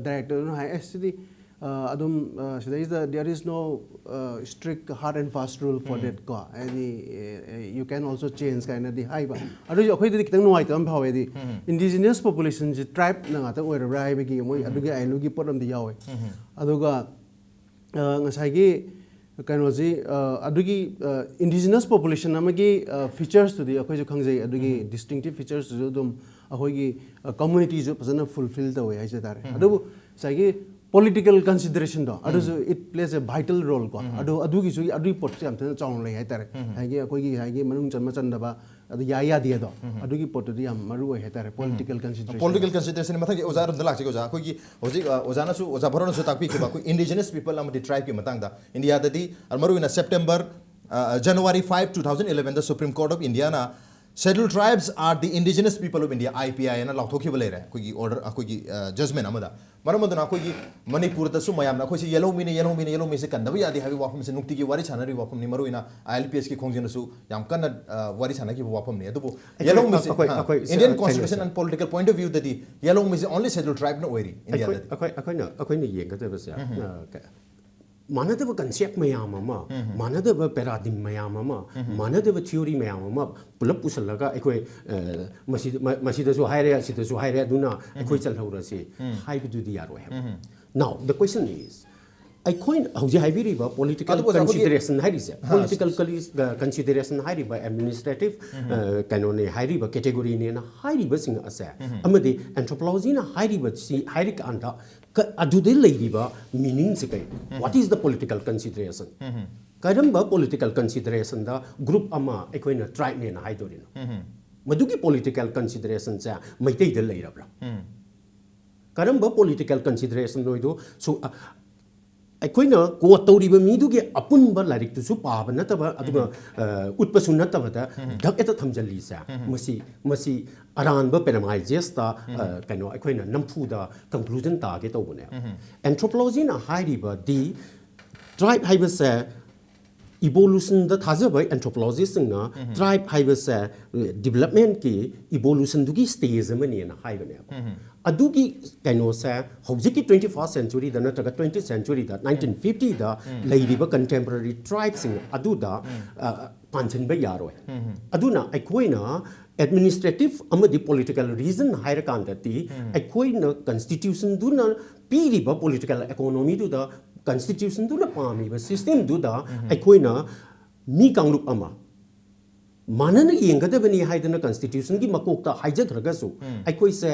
director no hai sidi adum there is no strict hard and fast rule for that go you can also change kind of the high ba adu akoi di kitang noi tam phawe di indigenous population ji tribe na nga ta oira rai ba gi moi adu gi ailu gi problem di yawe aduga ngasai gi kano ji adu gi indigenous population amagi features to the akoi ju khangjai adu gi distinctive features ju dum akoi gi community ju pasana fulfill ta we ai ja tare adu sai gi political consideration do adu it plays a vital role ko adu gi su adu pot sam tan chong lai hai tare hai gi akoi gi hai gi manung chan ma chan da ba adu ya dia do adu gi pot di am maru hai tare political consideration mathang gi ozar dal lak chi oza koi gi hoji ozana su oza bharon su takpi ki ba koi indigenous people am the tribe ki matang da India da di maru in September January 5 2011 the Supreme Court of India na scheduled tribes are the indigenous people of India IPI na lauthoki bale ra koi gi order koi gi judgment amada maramodna koi gi Manipur da su mayam na koi si yellow me se kan da ya di habi wafam se nukti gi wari chanari wafam ni maru ina ILPS ki khongjena su yam kan wari chana ki wafam ni adu yellow me se Indian constitution and political point of view that the yellow me se only scheduled tribe no wari India akoi ni yeng ka ba sa manadaba concept mayam ama manadaba paradigm mayam ama manadaba theory mayam ama pulap pusalaga ekoi masida su haire sida su haire duna ekoi chalhaura se haibu du di yaro hai now the question is I coin hauji haibiri ba political consideration hairi se political consideration hairi ba administrative kanone hairi ba category ne na hairi ba sing asa amade anthropology na hairi ba si hairi ka anda अदुदे लेरिबा meaning से कई what is the political consideration करम्बा political consideration दा group अमा एकोइना tribe ने हाइदोरिनो मदुगी पॉलिटिकल कंसीडरेशन से मैतै द लेरब्रा करम्बा पॉलिटिकल कंसीडरेशन नोइदो सो अखोइना को तौरिबा मीदुगी अपुनबा लारिक तुसु पाबा नतबा अदुगा उत्पसु नतबदा धक एता थमजली सा मसी अरानबा पेरामाइजेस्ता कनो अखोइना नमफुदा कंक्लूजन तागे तौबने एंथ्रोपोलॉजी ना हाइरिबा दी ट्राइब हाइबसे इवोल्यूशन द थाजबा एंथ्रोपोलॉजिस्ट ना ट्राइब हाइबसे डेवलपमेंट की इवोल्यूशन दुगी स्टेज मने ना हाइबने अदुगी कनो से हौजिकी 21st सेंचुरी दा नत्रगा 20th सेंचुरी दा 1950 दा लेरिबा कंटेम्पररी ट्राइब सिंग अदुदा पांचन बे यारोय अदुना अखोइना एडमिनिस्ट्रेटिव अमदि पॉलिटिकल रीजन हायर कांदती अखोइना कॉन्स्टिट्यूशन दुना पीरिबा पॉलिटिकल इकोनॉमी दुदा कॉन्स्टिट्यूशन दुना पामीबा सिस्टम दुदा अखोइना मी कांगलुप अमा मानन येंगदबनी हाइदना कॉन्स्टिट्यूशन की मकोकता हाइजखरगसु अखोइसे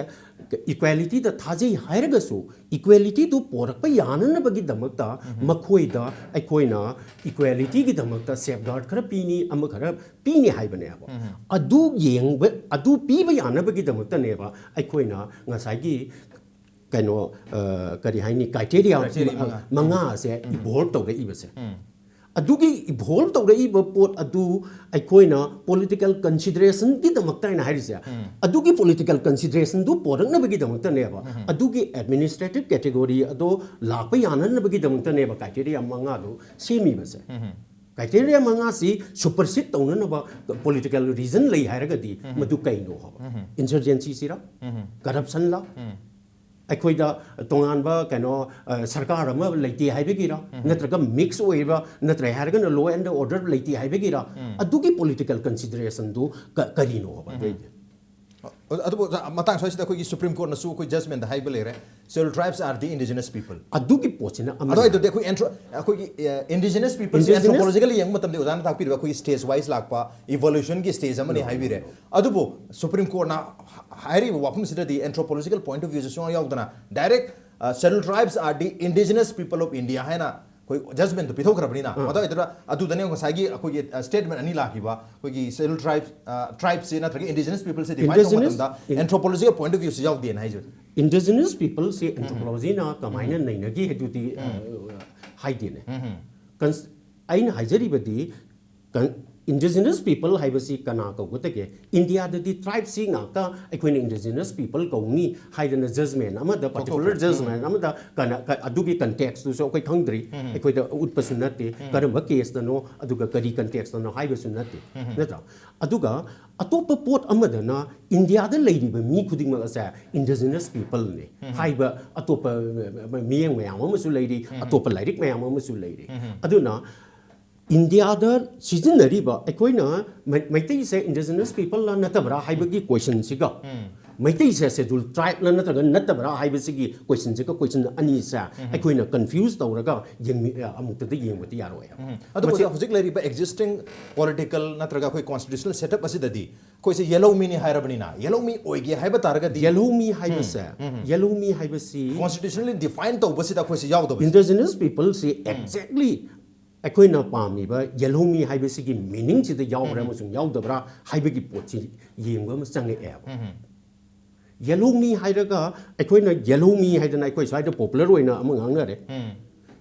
इक्वालिटी द थाजे हायरगसु इक्वालिटी दु पोरकप याननबगी दमकता मखोइदा अखोइना इक्वालिटी की दमकता सेफगार्ड खर पीनी अम खर पीनी हाइबने अब अदु येंग अदु पीब यानबगी दमकता नेबा अखोइना ngसाइगी कनो करी हाइनी क्राइटेरिया मंगा से इवॉल्व तौरे इबसे अदुगी इवॉल्व तौरे इब पोट अदु अखोइना पॉलिटिकल कंसीडरेशन की दमकता इन हाइरिसे अदुगी पॉलिटिकल कंसीडरेशन दु पोरकनबगी दमकता नेबा अदुगी एडमिनिस्ट्रेटिव कैटेगरी अदो लाप याननबगी दमकता नेबा क्राइटेरिया मंगा दो सेमी बसे क्राइटेरिया मंगा सी सुपरसीड तौननबा पॉलिटिकल रीजन लई हायरगदी मदु कइनो हबा इंसर्जेंसी सिरा करप्शन ला अखोइदा तोंगानबा कनो सरकार अमा लेती हाइबेगिरा नत्रगा मिक्स ओइबा नत्र हारगन लॉ एंड ऑर्डर लेती हाइबेगिरा अदुगी पॉलिटिकल कंसीडरेशन दु करिनो हबा देजे अदुबो मतंग सोइसिदा कोई सुप्रीम कोर्ट नसु कोई जजमेंट हाइबे लेरे scheduled tribes are the indigenous people अदुगी पोचिना अदो इदो देखो एंट्रो कोई इंडिजिनस पीपल एंथ्रोपोलॉजिकली यंग मतम दे उदान ताकपिरबा कोई स्टेज वाइज लाकपा इवोल्यूशन की स्टेज अमने हाइबे रे अदुबो सुप्रीम कोर्ट ना हाइरी वाफम सिदा दी एंथ्रोपोलॉजिकल पॉइंट ऑफ व्यू से यावदना direct scheduled tribes are the indigenous people of India है ना कोई जजमेंट तो पिथोखरबनी ना मतलब इधर अदुदने ngसाइगी कोई स्टेटमेंट अनि लाखिबा कोई शेड्यूल्ड ट्राइब्स से नत्रगे इंडिजिनस पीपल से डिफाइन होमदा एंथ्रोपोलॉजिकल पॉइंट ऑफ व्यू से यावदे ना हाइजो इंडिजिनस पीपल से एंथ्रोपोलॉजी ना कमाइना नैनगी हेदुती हाइदिने आइन हाइजरिबदी इंडिजिनस पीपल हाइबसी कना कौगतगे इंडिया ददी ट्राइब सी नाका अखोइन इंडिजिनस पीपल कौनी हाइदन जजमेंट अमदा पर्टिकुलर जजमेंट अमदा कना अदुगी कंटेक्स्ट तो कोई खंगद्री अखोइदा उत्पसु नते करम केस दनो अदुगा करी कंटेक्स्ट दनो हाइबसु नते नत्रा अदुगा अतोप पोट अमदना इंडिया द लेरिबा मी खुदिंग मगसा इंडिजिनस पीपल ने हाइबा अतोप मियंग मयाम अमसु लेरि अतोप लाइरिक मयाम अमसु लेरि अदुना इंडिया द सिजनरीबा अखोइना मैतै से इंडिजिनस पीपल ला नतबरा हाइबगी क्वेश्चन सिगा मैतै से शेड्यूल ट्राइब ला नतगा नतबरा हाइबसिगी क्वेश्चन सिगा क्वेश्चन अनी से अखोइना कंफ्यूज तौरगा यंग अमुक्तद यंगबति यारोय अदो हजिक लेरिबा एक्जिस्टिंग पॉलिटिकल नत्रगा कोई कॉन्स्टिट्यूशनल सेटअप असिददी कोई से येलो मी नि हायरबनिना येलो मी ओइगे हाइबा तारगदी येलो मी हाइबसी कॉन्स्टिट्यूशनली डिफाइन तौबसिदा कोई से यावदो इंडिजिनस पीपल से एक्जेक्टली अखोइना पामीबा येलो मी हाइबसिगी मीनिंग सिदा यावब्रा मसुंग यावदब्रा हाइबगी पोची येंगबा म चंगे ए येलो मी हाइरगा अखोइना येलो मी हाइदना अखोइ साइड पॉपुलर होइना अम ngangnare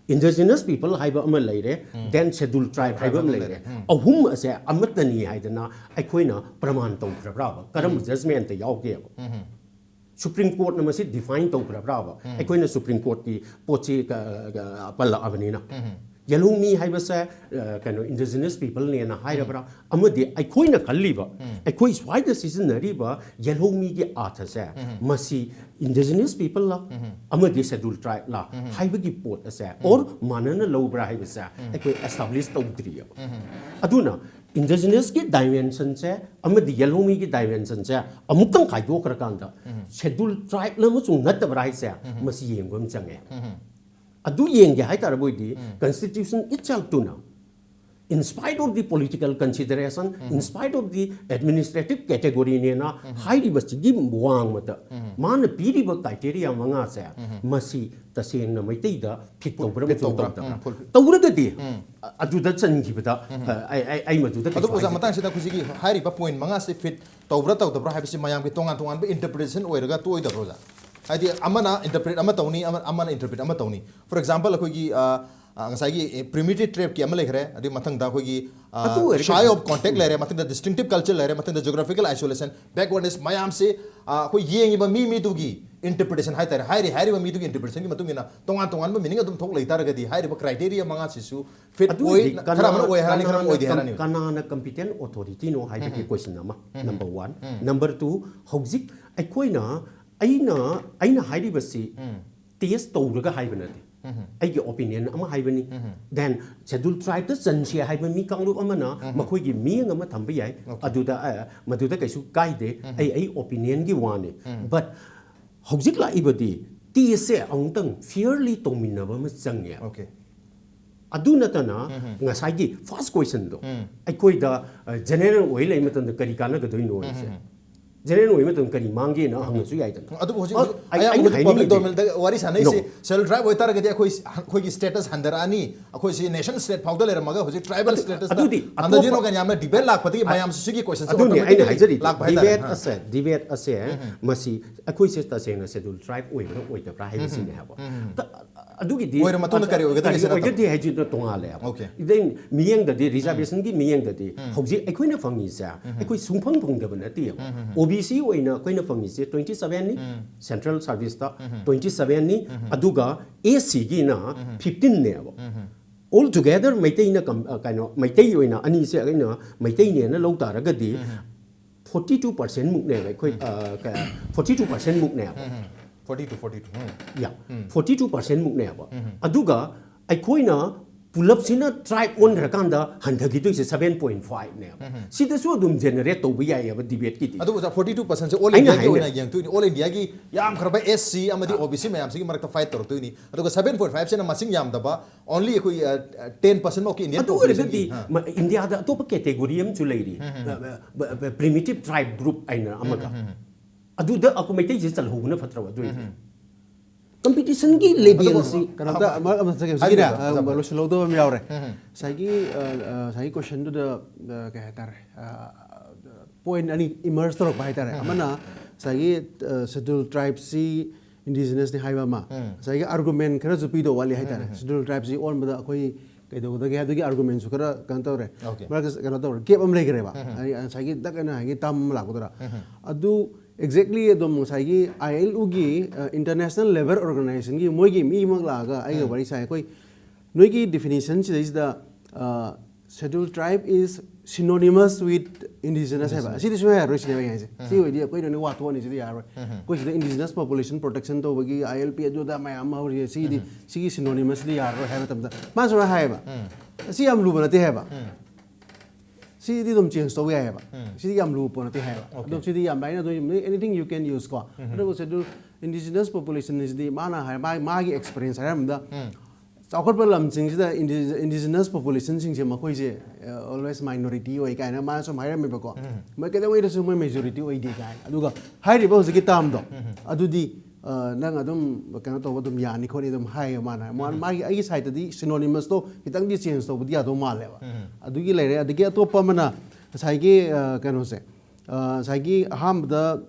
इंडिजिनस पीपल हाइबा अम लेरे देन शेड्यूल ट्राइब हाइबा अम लेरे अहुम असे अमतनी हाइदना अखोइना प्रमाण तौब्रा करम जजमेंट यावगे सुप्रीम कोर्ट न मसी डिफाइन तौब्रा अखोइना सुप्रीम कोर्ट की पोची पल्ला अबनीना येलो मी हाइबसे कनो इंडिजिनस पीपल ने ना हाइरबरा अमदि अखोइना खल्लीबा अखोइ स्वाइद सिजनरीबा येलो मी की आर्थ से मसी इंडिजिनस पीपल ला अमदि शेड्यूल ट्राइब ला हाइबगी पोट असे और मानन लौब्रा हाइबसे अखोइ एस्टैब्लिश तौद्रिया अदुना इंडिजिनस की डायमेंशन से अमदि येलो मी की डायमेंशन से अमुक्तंग खाइदोखरकांदा शेड्यूल ट्राइब लमसु नतबरा हाइसे मसी येंगबम चंगे अदु येंगे हाइतारबोइदी कॉन्स्टिट्यूशन इटसेल्फ तुना in spite of the political consideration, in spite of the administrative category ne na high riba sigi wang mata man piri ba criteria manga sa masi taseng na mai tei da fit to bra to tawra ga di adu da chan gi bada ai madu da ꯑꯗꯨ ꯑꯣꯖꯥ ꯃꯇꯥꯡꯁꯤꯗ ꯑꯩꯈꯣꯏꯒꯤ ꯍꯥꯏꯔꯤꯕ point ꯃꯉꯥꯁꯤ feet ꯇꯧꯕ꯭ꯔꯥ ꯇꯧꯗꯕ꯭ꯔꯥ ꯍꯥꯏꯕꯁꯤ ꯃꯌꯥꯝꯒꯤ ꯇꯣꯉꯥꯟ ꯇꯣꯉꯥꯟꯕ ꯏꯟꯇꯔꯄ꯭ꯔꯤꯇꯦꯁꯟ ꯑꯣꯏꯔꯒ ꯇꯣꯏꯗꯕ꯭ꯔꯣ ꯑꯣꯖꯥ ꯍꯥꯏꯗꯤ ꯑꯃꯅ ꯏꯟꯇꯔꯄ꯭ꯔꯤꯠ ꯑꯃ ꯇꯧꯅꯤ ꯑꯃꯅ ꯏꯟꯇꯔꯄ꯭ꯔꯤꯠ ꯑꯃ ꯇꯧꯅꯤ ꯐꯣꯔ ꯑꯦꯛꯖꯥꯝꯄꯜ ꯑꯩꯈꯣꯏꯒꯤ ꯉꯁꯥꯏꯒꯤ ꯄ꯭ꯔꯤꯃꯤꯇꯤꯚ ꯇ꯭ꯔꯦꯞꯀꯤ ꯑꯃ ꯂꯩꯈ꯭ꯔꯦ ꯑꯗꯨꯒꯤ ꯃꯊꯪꯗ ꯑꯩꯈꯣꯏꯒꯤ ꯁꯥꯏ ꯑꯣꯐ ꯀꯣꯟꯇꯦꯛ ꯂꯩꯔꯦ ꯃꯊꯪꯗ ꯗꯤꯁꯇꯤꯡꯇꯤꯚ ꯀꯜꯆꯔ ꯂꯩꯔꯦ ꯃꯊꯪꯗ ꯖꯤꯑꯣꯒ꯭ꯔꯥꯐꯤꯀꯦꯜ ꯑꯥꯏꯁꯣꯂꯦꯁꯟ ꯕꯦꯛꯋꯥꯔꯗꯅꯦꯁ ꯃꯌꯥꯝꯁꯤ ꯑꯩꯈꯣꯏ ꯌꯦꯡꯉꯤꯕ ꯃꯤꯗꯨꯒꯤ interpretation ꯍꯥꯏꯇꯥꯔꯦ ꯍꯥꯏꯔꯤꯕ ꯃꯤꯗꯨꯒꯤ interpretation ꯒꯤ ꯃꯇꯨꯡ ꯏꯟꯅ ꯇꯣꯉꯥꯟꯕ ꯃꯤꯅꯤꯡ ꯑꯗꯨꯝ ꯊꯣꯛ ꯂꯩꯇꯥꯔꯒꯗꯤ ꯍꯥꯏꯔꯤꯕ ꯀ꯭ꯔꯥꯏꯇꯦꯔꯤꯌꯥ ꯃꯉꯥꯁꯤꯁꯨ ꯐꯤꯠ ꯑꯣꯏ ꯈꯔ ꯑꯃꯅ ꯑꯣꯏ ꯍꯥꯏꯔꯅꯤ ꯈꯔ ꯑꯣꯏꯗꯦ ꯍꯥꯏꯔꯅꯤ ꯀꯅꯥꯅ competent authority ꯅꯣ ꯍꯥꯏꯕꯒꯤ question ꯑꯃ number 1 number 2 ꯍꯧꯖꯤꯛ ꯑꯩꯈꯣꯏꯅ ꯑꯩꯅ ꯍꯥꯏꯔꯤꯕꯁꯤ ꯇꯦꯁ ꯇꯧꯔꯒ ꯍꯥꯏꯕ ꯅꯠꯇꯦ ꯑꯩꯒꯤ ꯑꯣꯄꯤꯅꯤꯌꯟ ꯑꯃ ꯍꯥꯏꯕꯅꯤ ꯗꯦꯟ ꯁꯦꯗꯨꯜ ꯇ꯭ꯔꯥꯏꯕꯇ ꯆꯟꯁꯦ ꯍꯥꯏꯕ ꯃꯤ ꯀꯥꯡꯂꯨꯞ ꯑꯃꯅ ꯃꯈꯣꯏꯒꯤ ꯃꯤꯠꯌꯦꯡ ꯑꯃ ꯊꯝꯕ ꯌꯥꯏ ꯃꯗꯨꯗ ꯀꯩꯁꯨ ꯀꯥꯏꯗꯦ ꯑꯩ ꯑꯣꯄꯤꯅꯤꯌꯟꯒꯤ ꯋꯥꯅꯤ ꯕꯠ ꯍꯧꯖꯤꯛ ꯂꯥꯛꯏꯕꯗꯤ ꯇꯦꯁꯁꯦ ꯑꯃꯨꯛꯇꯪ ꯐꯤꯌꯔꯂꯤ ꯇꯧꯃꯤꯟꯅꯕ ꯑꯃ ꯆꯪꯉꯦ ꯑꯗꯨ ꯅꯠꯇꯅ ꯉꯁꯥꯏꯒꯤ ꯐꯥꯔꯁ ꯀꯣꯏꯁꯟꯗꯣ ꯑꯩꯈꯣꯏꯗ ꯖꯦꯅꯔꯦꯜ ꯑꯣꯏ ꯂꯩ ꯃꯇꯝꯗ ꯀꯔꯤ ꯀꯥꯟꯅꯒꯗꯣꯏꯅꯣ ꯍꯥꯏꯁꯦ ꯖꯦꯅꯔꯦꯜ ꯑꯣꯏꯕ ꯃꯇꯝꯗ ꯀꯔꯤ ꯃꯥꯡꯒꯦꯅ ꯍꯪꯉꯁꯨ ꯌꯥꯏꯗꯅ ꯑꯗꯨꯕꯨ ꯍꯧꯖꯤꯛ ꯑꯌꯥꯝꯕ ꯄꯕ꯭ꯂꯤꯛ ꯗꯣꯃꯦꯟꯗ ꯋꯥꯔꯤ ꯁꯥꯟꯅꯩꯁꯤ ꯁꯦꯜ ꯇ꯭ꯔꯥꯏꯕ ꯑꯣꯏꯇꯥꯔꯒꯗꯤ ꯑꯩꯈꯣꯏꯒꯤ ꯁ꯭ꯇꯦꯇꯁ ꯍꯟꯊꯔꯛꯑꯅꯤ ꯑꯩꯈꯣꯏꯁꯤ ꯅꯦꯁꯟ ꯁ꯭ꯇꯦꯠ ꯐꯥꯎꯗ ꯂꯩꯔꯝꯃꯒ ꯍꯧꯖꯤꯛ ꯇ꯭ꯔꯥꯏꯕꯦꯜ ꯁ꯭ꯇꯦꯇꯁꯇ ꯍꯟꯊꯗꯣꯏꯅꯣ ꯀꯥꯏꯅ ꯌꯥꯝꯅ ꯗꯤꯕꯦꯠ ꯂꯥꯛꯄꯗꯒꯤ ꯃꯌꯥꯝꯁꯨ ꯁꯤꯒꯤ ꯀꯣꯏꯁꯟꯁꯦ ꯑꯗꯨꯅꯤ ꯑꯩꯅ ꯍꯥꯏꯖꯔꯤ ꯗꯤꯕꯦꯠ ꯑꯁꯦ ꯃꯁꯤ ꯑꯩꯈꯣꯏꯁꯦ ꯇꯁꯦꯡꯅ ꯁꯦꯗꯨꯜ ꯇ꯭ꯔꯥꯏꯕ ꯑꯣꯏꯕ꯭ꯔꯥ ꯑꯣꯏꯗꯕ꯭ꯔꯥ ꯍꯥꯏꯕꯁꯤꯅꯦ ꯍꯥꯏꯕ ꯑꯗꯨꯒꯤꯗꯤ ꯑꯣꯏꯔ ꯃꯇꯨꯡꯗ ꯀꯔꯤ ꯑꯣꯏꯒꯗꯦ ꯍꯥꯏꯁꯤꯅ ꯇꯣꯉꯥꯜꯂꯦꯕ ꯏꯗꯩ ꯃꯤꯠꯌꯦꯡꯗꯗꯤ ꯔꯤꯖꯥꯔꯕꯦꯁꯟꯒꯤ ꯃꯤꯠꯌꯦꯡꯗꯗꯤ ꯍꯧꯖꯤꯛ ꯑꯩꯈꯣꯏꯅ ꯐꯪꯉꯤꯁꯦ ꯑꯩꯈꯣꯏ ꯁꯨꯡꯐꯪ ꯐꯪꯗꯕ ꯅꯠꯇꯦꯕ OBC ꯑꯣꯏꯅ ꯑꯩꯈꯣꯏꯅ ꯐꯪꯉꯤꯁꯦ 27ꯅꯤ ꯁꯦꯟꯇ꯭ꯔꯦꯜ ꯁꯥꯔꯚꯤꯁꯇ 27ꯅꯤ ꯑꯗꯨꯒ SCꯒꯤꯅ 15ꯅꯦꯕ all together ꯃꯩꯇꯩꯅ ꯀꯩꯅꯣ ꯃꯩꯇꯩ ꯑꯣꯏꯅ ꯑꯅꯤꯁꯦ ꯑꯩꯅ ꯃꯩꯇꯩꯅꯦꯅ ꯂꯧ ꯇꯥꯔꯒꯗꯤ 42% ꯃꯨꯛꯅꯦꯕ ꯑꯩꯈꯣꯏ 42% ꯃꯨꯛꯅꯦꯕ 42% ꯃꯨꯛꯅꯦꯕ ꯑꯗꯨꯒ ꯑꯩꯈꯣꯏꯅ ꯄꯨꯂꯞꯁꯤꯅ ꯇ꯭ꯔꯥꯏꯕ ꯑꯣꯟꯈ꯭ꯔꯀꯥꯟꯗ ꯍꯟꯊꯈꯤꯗꯣꯏꯁꯦ 7.5ꯅꯦꯕ ꯁꯤꯗꯁꯨ ꯑꯗꯨꯝ ꯖꯦꯅꯔꯦꯠ ꯇꯧꯕ ꯌꯥꯏꯑꯕ ꯗꯤꯕꯦꯠꯀꯤꯗꯤ ꯑꯗꯨꯕꯨ 42%ꯁꯦ ꯑꯣꯜ ꯏꯟꯗꯤꯌꯥꯒꯤ ꯑꯣꯏꯅ ꯌꯦꯡꯗꯣꯏꯅꯤ ꯑꯣꯜ ꯏꯟꯗꯤꯌꯥꯒꯤ ꯌꯥꯝꯈ꯭ꯔꯕ SC ꯑꯃꯗꯤ OBC ꯃꯌꯥꯝꯁꯤꯒꯤ ꯃꯔꯛꯇ ꯐꯥꯏꯠ ꯇꯧꯔꯛꯇꯣꯏꯅꯤ ꯑꯗꯨꯒ 7.5ꯁꯤꯅ ꯃꯁꯤꯡ ꯌꯥꯝꯗꯕ ꯑꯣꯟꯂꯤ ꯑꯩꯈꯣꯏ 10% ꯃꯧꯀꯤ ꯏꯟꯗꯤꯌꯟ ꯑꯗꯨ ꯑꯣꯏꯔꯒꯗꯤ ꯏꯟꯗꯤꯌꯥꯗ ꯑꯇꯣꯞꯄ ꯀꯦꯇꯦꯒꯣꯔꯤ ꯑꯃꯁꯨ ꯂꯩꯔꯤ ꯄ꯭ꯔꯤꯃꯤꯇꯤꯚ ꯇ꯭ꯔꯥꯏꯕ ꯒ꯭ꯔꯨꯞ ꯍꯥꯏꯅ ꯑꯃꯒ ꯑꯗꯨꯗ ꯑꯩꯈꯣꯏ ꯃꯩꯇꯩꯁꯦ ꯆꯜꯍꯧꯕꯅ ꯐꯠꯇ꯭ꯔꯕ ꯑꯗꯨꯏꯗꯤ ꯀꯝꯄꯤꯇꯤꯁꯟꯒꯤ ꯂꯦꯚꯦꯜꯁꯤ ꯀꯩꯅꯣꯝꯇ ꯂꯣꯏꯁꯤꯜꯍꯧꯗꯕ ꯑꯃ ꯌꯥꯎꯔꯦ ꯉꯁꯥꯏꯒꯤ ꯀꯣꯏꯁꯟꯗꯨꯗ ꯀꯩ ꯍꯥꯏꯇꯥꯔꯦ ꯄꯣꯏꯟ ꯑꯅꯤ ꯏꯃꯔꯖ ꯇꯧꯔꯛꯄ ꯍꯥꯏꯇꯥꯔꯦ ꯑꯃꯅ ꯉꯁꯥꯏꯒꯤ ꯁꯦꯗꯨꯜ ꯇ꯭ꯔꯥꯏꯕꯁꯤ ꯏꯟꯗꯤꯖꯤꯅꯁꯅꯤ ꯍꯥꯏꯕ ꯑꯃ ꯉꯁꯥꯏꯒꯤ ꯑꯥꯔꯒꯨꯃꯦꯟ ꯈꯔꯁꯨ ꯄꯤꯗꯧ ꯋꯥꯠꯂꯤ ꯍꯥꯏꯇꯥꯔꯦ ꯁꯦꯗꯨꯜ ꯇ꯭ꯔꯥꯏꯕꯁꯤ ꯑꯣꯟꯕꯗ ꯑꯩꯈꯣꯏ ꯀꯩꯗꯧꯒꯗꯒꯦ ꯑꯗꯨꯒꯤ ꯑꯥꯔꯒꯨꯃꯦꯟꯁꯨ ꯈꯔ ꯀꯩꯅꯣ ꯇꯧꯔꯦ ꯃꯔꯛꯇ ꯀꯩꯅꯣ ꯇꯧꯔꯦ ꯒꯦꯞ ꯑꯃ ꯂꯩꯈ꯭ꯔꯦꯕ ꯉꯁꯥꯏꯒꯤ ꯗꯛ ꯑꯅ ꯍꯥꯏꯒꯤ ꯇꯥꯝ ꯑꯃ ꯂꯥꯛꯄꯗꯨꯔ ꯑꯗꯨ exactly ꯑꯗꯨꯝ ꯉꯁꯥꯏꯒꯤ ILOꯒꯤ international labor organizationꯒꯤ ꯃꯣꯏꯒꯤ ꯃꯤ ꯑꯃ ꯂꯥꯛꯑꯒ ꯑꯩꯒ ꯋꯥꯔꯤ ꯁꯥꯏ ꯑꯩꯈꯣꯏ ꯅꯣꯏꯒꯤ ꯗꯤꯐꯤꯅꯤꯁꯟ ꯁꯤꯗꯩꯁꯤꯗ scheduled tribe is synonymous with indigenous ꯍꯥꯏꯕ ꯑꯁꯤꯗꯤ ꯁꯨꯡꯌꯥ ꯌꯥꯔꯣꯏ ꯁꯤꯅꯦꯕ ꯑꯩ ꯍꯥꯏꯁꯦ ꯁꯤ ꯑꯣꯏꯗꯤ ꯑꯩꯈꯣꯏꯅ ꯋꯥꯊꯣꯛꯑꯅꯤ ꯁꯤꯗꯤ ꯌꯥꯔꯣꯏ ꯑꯩꯈꯣꯏ ꯁꯤꯗ indigenous population protection ꯇꯧꯕꯒꯤ ILP ꯑꯗꯨꯗ ꯃꯌꯥꯝ ꯑꯃ ꯍꯧꯔꯤ ꯁꯤꯒꯤ synonymously ꯌꯥꯔꯣꯏ ꯍꯥꯏꯕ ꯃꯇꯝꯗ ꯃꯥ ꯁꯨꯃꯥꯏꯅ ꯍꯥꯏꯌꯦꯕ ꯁꯤ ꯌꯥꯝ ꯂꯨꯕ ꯅꯠꯇꯦ ꯍꯥꯏꯕ ꯁꯤꯗꯤ ꯑꯗꯨꯝ ꯆꯦꯟꯖ ꯇꯧꯕ ꯌꯥꯏꯑꯕ ꯁꯤꯗꯤ ꯌꯥꯝ ꯂꯨꯕ ꯄꯣꯠ ꯅꯠꯇꯦ ꯍꯥꯏꯕ ꯑꯗꯨꯝ ꯁꯤꯗꯤ ꯌꯥꯝ ꯂꯥꯏꯅ ꯑꯗꯨꯝ ꯑꯦꯅꯤꯊꯤꯡ ꯌꯨ ꯀꯦꯟ ꯌꯨꯁ ꯀꯣ ꯑꯗꯨꯕꯨ ꯁꯦꯗꯨꯜ ꯏꯟꯗꯤꯖꯤꯅꯁ ꯄꯣꯄꯨꯂꯦꯁꯟꯁꯤꯗꯤ ꯃꯥꯅ ꯃꯥꯒꯤ ꯑꯦꯛꯁꯄꯤꯔꯤꯌꯦꯟꯁ ꯍꯥꯏꯔꯝꯕꯗ ꯆꯥꯎꯈꯠꯄ ꯂꯝꯁꯤꯡꯁꯤꯗ ꯏꯟꯗꯤꯖꯤꯅꯁ ꯄꯣꯄꯨꯂꯦꯁꯟꯁꯤꯡꯁꯦ ꯃꯈꯣꯏꯁꯦ ꯑꯣꯜꯋꯦꯁ ꯃꯥꯏꯅꯣꯔꯤꯇꯤ ꯑꯣꯏ ꯀꯥꯏꯅ ꯃꯥꯅ ꯁꯨꯝ ꯍꯥꯏꯔꯝꯃꯦꯕꯀꯣ ꯃꯣꯏ ꯀꯩꯗꯧꯉꯩꯗꯁꯨ ꯃꯣꯏ ꯃꯦꯖꯣꯔꯤꯇꯤ ꯑꯣꯏꯗꯦ ꯀꯥꯏꯅ ꯑꯗꯨꯒ ꯍꯥꯏꯔꯤꯕ ꯍꯧꯖꯤꯛꯀꯤ ꯇꯥꯝꯗꯣ ꯑꯗꯨꯗꯤ ꯅꯪ ꯑꯗꯨꯝ ꯀꯩꯅꯣ ꯇꯧꯕ ꯑꯗꯨꯝ ꯌꯥꯅꯤ ꯈꯣꯠꯅꯤ ꯑꯗꯨꯝ ꯍꯥꯏꯌꯦ ꯃꯥꯅ ꯃꯥꯒꯤ ꯑꯩꯒꯤ ꯁꯥꯏꯠꯇꯗꯤ ꯁꯤꯅꯣꯅꯤꯃꯁꯇꯣ ꯈꯤꯇꯪꯗꯤ ꯆꯦꯟꯖ ꯇꯧꯕꯗꯤ ꯌꯥꯗꯧ ꯃꯥꯜꯂꯦꯕ ꯑꯗꯨꯒꯤ ꯂꯩꯔꯦ ꯑꯗꯒꯤ ꯑꯇꯣꯞꯄ ꯑꯃꯅ ꯉꯁꯥꯏꯒꯤ ꯀꯩꯅꯣꯁꯦ ꯉꯁꯥꯏꯒꯤ ꯑꯍꯥꯟꯕꯗ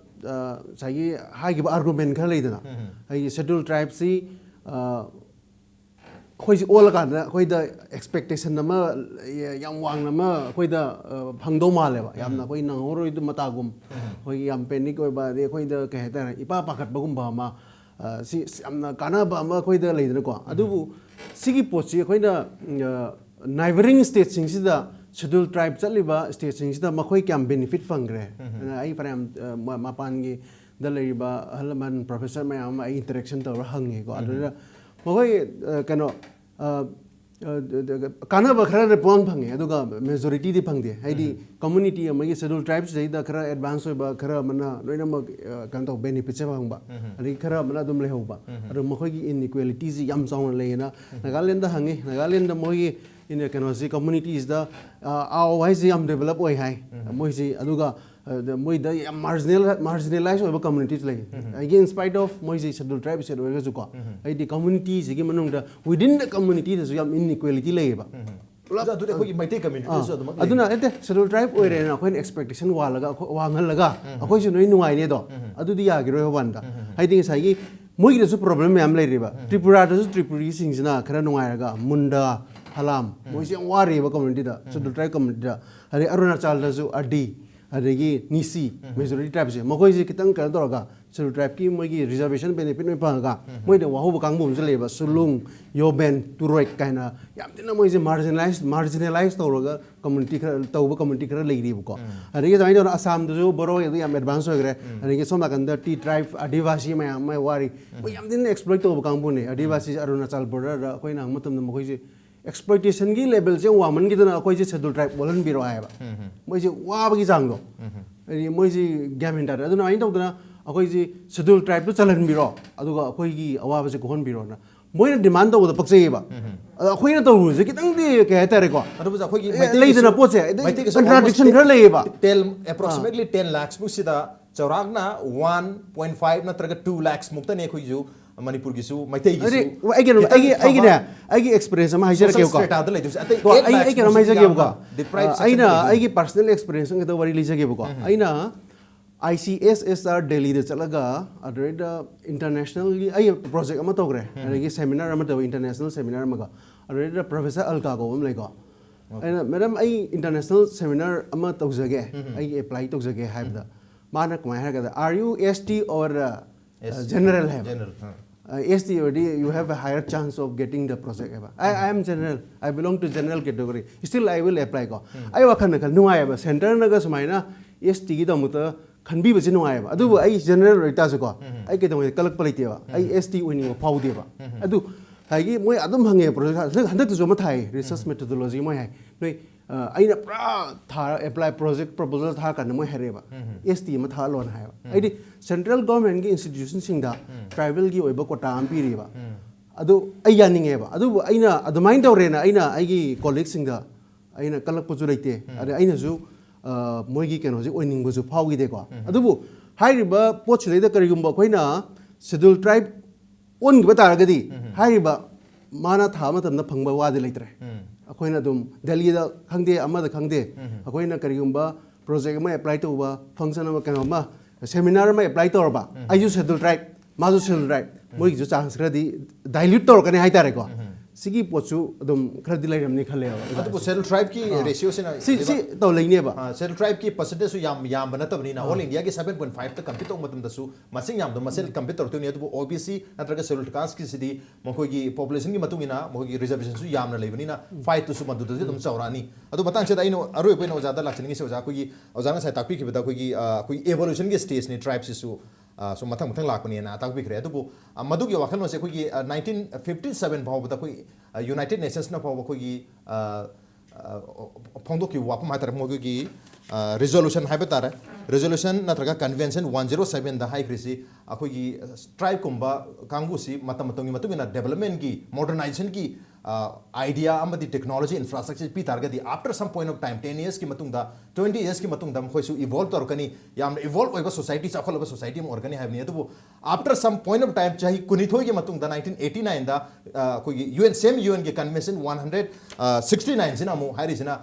ꯉꯁꯥꯏꯒꯤ ꯍꯥꯏꯈꯤꯕ ꯑꯥꯔꯒꯨꯃꯦꯟ ꯈꯔ ꯂꯩꯗꯅ ꯑꯩꯒꯤ ꯁꯦꯗꯨꯜ ꯇ꯭ꯔꯥꯏꯕꯁꯤ ꯑꯩꯈꯣꯏꯁꯤ ꯑꯣꯜꯂꯀꯥꯟꯗ ꯑꯩꯈꯣꯏꯗ ꯑꯦꯛꯁꯄꯦꯛꯇꯦꯁꯟ ꯑꯃ ꯌꯥꯝ ꯋꯥꯡꯅ ꯑꯃ ꯑꯩꯈꯣꯏꯗ ꯐꯪꯗꯧ ꯃꯥꯜꯂꯦꯕ ꯌꯥꯝꯅ ꯑꯩꯈꯣꯏ ꯅꯪꯍꯧꯔꯣꯏꯗ ꯃꯇꯥꯒꯨꯝ ꯑꯩꯈꯣꯏꯒꯤ ꯌꯥꯝ ꯄꯦꯅꯤꯛ ꯑꯣꯏꯕ ꯑꯗꯩ ꯑꯩꯈꯣꯏꯗ ꯀꯩ ꯍꯥꯏꯇꯥꯔꯦ ꯏꯄꯥ ꯄꯥꯈꯠꯄꯒꯨꯝꯕ ꯑꯃ ꯁꯤ ꯌꯥꯝꯅ ꯀꯥꯟꯅꯕ ꯑꯃ ꯑꯩꯈꯣꯏꯗ ꯂꯩꯗꯅꯀꯣ ꯑꯗꯨꯕꯨ ꯁꯤꯒꯤ ꯄꯣꯠꯁꯤ ꯑꯩꯈꯣꯏꯅ ꯅꯥꯏꯕꯔꯤꯡ ꯁ꯭ꯇꯦꯠꯁꯤꯡꯁꯤꯗ ꯁꯦꯗꯨꯜ ꯇ꯭ꯔꯥꯏꯕ ꯆꯠꯂꯤꯕ ꯁ꯭ꯇꯦꯠꯁꯤꯡꯁꯤꯗ ꯃꯈꯣꯏ ꯀꯌꯥꯝ ꯕꯦꯅꯤꯐꯤꯠ ꯐꯪꯈ꯭ꯔꯦ ꯑꯩ ꯐꯅꯌꯥꯝ ꯃꯄꯥꯟꯒꯤꯗ ꯂꯩꯔꯤꯕ ꯑꯍꯜ ꯂꯃꯟ ꯄ꯭ꯔꯣꯐꯦꯁꯔ ꯃꯌꯥꯝ ꯑꯃ ꯑꯩ ꯏꯟꯇꯔꯦꯛꯁꯟ ꯇꯧꯔꯒ ꯍꯪꯉꯦꯀꯣ ꯑꯗꯨꯗ ꯃꯈꯣꯏ ꯀꯩꯅꯣ कानब खरा पोंग फंगे अदुगा मेजॉरिटी दि फंगदे हाइदि कम्युनिटी अमगी शेड्यूल ट्राइब्स जैदा खरा एडवांस होबा खरा मना लोइनमक कान तो बेनिफिट से फंगबा अदि खरा मना दुम लेहोबा अदु मखोगी इनइक्वालिटीज याम चाउन लेना नागालैंड हंगे नागालैंड मोगी इन कनोसी कम्युनिटीज दा आव वाइज याम डेवलप होय हाय मोइसी अदुगा मोइदा याम मार्जिनलाइज होबा कम्युनिटीज ले अगेन स्पाइट ऑफ मोइसी शेड्यूल ट्राइब से होय जुको आइदि कम्युनिटी सिगी मनोंदा विदिन द कम्युनिटी दा याम इनइक्वालिटी लेबा अदुदे खोगी मैते कम्युनिटी सो अदुम अदुना एते शेड्यूल ट्राइब ओइरेना अखोइन एक्सपेक्टेशन वालगा वांगलगा अखोइसु नोइ नुवाइने दो अदुदि यागिरो होबानदा हाइदि साइगी मोइगिदसु प्रॉब्लम याम लेरिबा त्रिपुरा दसु त्रिपुरी सिंगजना खरा नुवाइरगा मुंडा हलाम मोइसे वारेबा कम्युनिटी दा शेड्यूल ट्राइब कम्युनिटी दा अरे अरुणाचल दसु अडी अदगी निसी मेजॉरिटी ट्राइब से मखोइसे कितंग कर दोरगा शेड्यूल ट्राइब की मोइगी रिजर्वेशन बेनिफिट में पागा मोइदे वाहुब कांगबुम से लेबा सुलुंग योबेन तुरोइक काइना यामदिना मोइसे मार्जिनलाइज तौरगा कम्युनिटी खरा तौबा कम्युनिटी खरा लेरिबको अदगी जाइन दो असम दसु बोरो यदि याम एडवांस होगरे अदगी सोमा कंदा टी ट्राइब आदिवासी मयाम मै वारी मोइ यामदिना एक्सप्लॉइट तौबा कांगबुने आदिवासी अरुणाचल बॉर्डर अखोइना मतम मखोइसे एक्सप्लॉइटेशन की लेवल से वामन की तना अखोइसे शेड्यूल ट्राइब बोलन बिरो आएबा मोइसे वाबगी जांगो अदि मोइसे ग्यामिन दा अदुना आइन तौदना अखोइसे शेड्यूल ट्राइब तो चलन बिरो अदुगा अखोइगी अवाबा से कोहन बिरो ना मोइना डिमांड तौदा पक्सेबा अखोइना तौरुजे कितंगदि के हेतारेको अदुबा अखोइगी लेदना पोचे कंट्राडिक्शन खर लेबा टेल approximately 10 lakhs मुसिदा चौरागना 1.5 नत्रगा 2 lakhs मुक्तने खोइजु मणिपुर गिसु मैते गिसु आई एक्सपीरियंस अमा हाइजर केको आई के रमाइजर केको आई पर्सनल एक्सपीरियंस के तो वरी लीजर केको आइना ICSSR दिल्ली दे चलगा अदरेड इंटरनेशनल आई प्रोजेक्ट अमा तोगरे अदगी सेमिनार अमा तो इंटरनेशनल सेमिनार मगा अदरेड प्रोफेसर अलका को हम लेको आइना मैडम आई इंटरनेशनल सेमिनार अमा तोजगे आई अप्लाई तोजगे हाइबदा माना कमाय हागदा आर यू ST और general have ST already you have a higher chance of getting the project ever I am general I belong to general category still I will apply ko ai wakhan kal nuai ba center na ga sumaina ST gi damuta khanbi ba nuai ba adu ai general rita su ko ai ke damu kalak palai te ba ai ST wini phau de ba adu haigi moi adum hange project handak tu joma thai research methodology moi hai noi aina pra tha apply project proposal tha kan moi hereba ST ma tha lon hai aidi central government gi institution sing da tribal gi oiba quota am pi riba adu ai yaninge ba adu aina adumain tawrena aina aigi colleague sing da aina kalak pu ju leite ade aina ju moi gi keno ji oining bu ju phau gi de ko adu bu hai riba pot chile da kari gumba khoina schedule tribe on gi bata ga di hai riba mana tha ma tam na phangba wa de leitre अखोइना दुम दिल्ली दा खंगदे अमदा खंगदे अखोइना करिगुम्बा project में apply तोबा फंक्शन अमा कनोमा सेमिनार में अप्लाई तोरबा आइजु शेड्यूल ट्राइब माजु शेड्यूल ट्राइब मोइ जु चांस खरदी डाइल्यूट तोर कने हाइतारे को सिगी पोचु अदुम खरदी लैरमनि खले अदु शेड्यूल ट्राइब की रेशियो से ना सी तो लेने बा शेड्यूल ट्राइब की परसेंटेज याम बनतबनी ना ऑल इंडिया के 7.5 तक कंप्लीट मतम दसु मसिंग याम दो मसेल कंप्लीट तोरतुनी अदु OBC नत्रगा शेड्यूल कास्ट की सिदी मखोगी पॉपुलेशन की मतुंगिना मखोगी रिजर्वेशन सु यामना लेबनी ना 5 टू सुमदु दु दम चौरानी अदु बतांग से दाइनो अरु पेनो जादा लाचनिंग से ओजा कोगी ओजाना साइ ताकपी की बता कोगी एवोल्यूशन के स्टेज ने ट्राइब से सो मथंग लाकनी ना ताकपी खरे अदु मदुगी वाखल से कोगी 1957 फावबदा कोई यूनाइटेड नेशंस ना फावबा कोगी फोंदोकी वापम हातर मोगी रिजोल्यूशन है तारे रिजोल्यूशन नत्रगा कन्वेंशन 107 दा हाई क्रिसी अखोगी ट्राइब कुंबा कांगुसी मतम मतंगी मतुगिना डेवलपमेंट की मॉडर्नाइजेशन की आइडिया अमदी टेक्नोलॉजी इंफ्रास्ट्रक्चर पी तारगदी after some point of time 10 years की मतुंगदा 20 इयर्स की मतुंगदा मखोइसु इवॉल्व तोरकनी याम इवॉल्व ओइबा सोसाइटी चाखलबा सोसाइटी म ऑर्गनी हाबनी अदुबो after some point of time चाहि कुनिथोय की मतुंगदा 1989 दा कोई UN के कन्वेंशन 169 सिना मो हारिसिना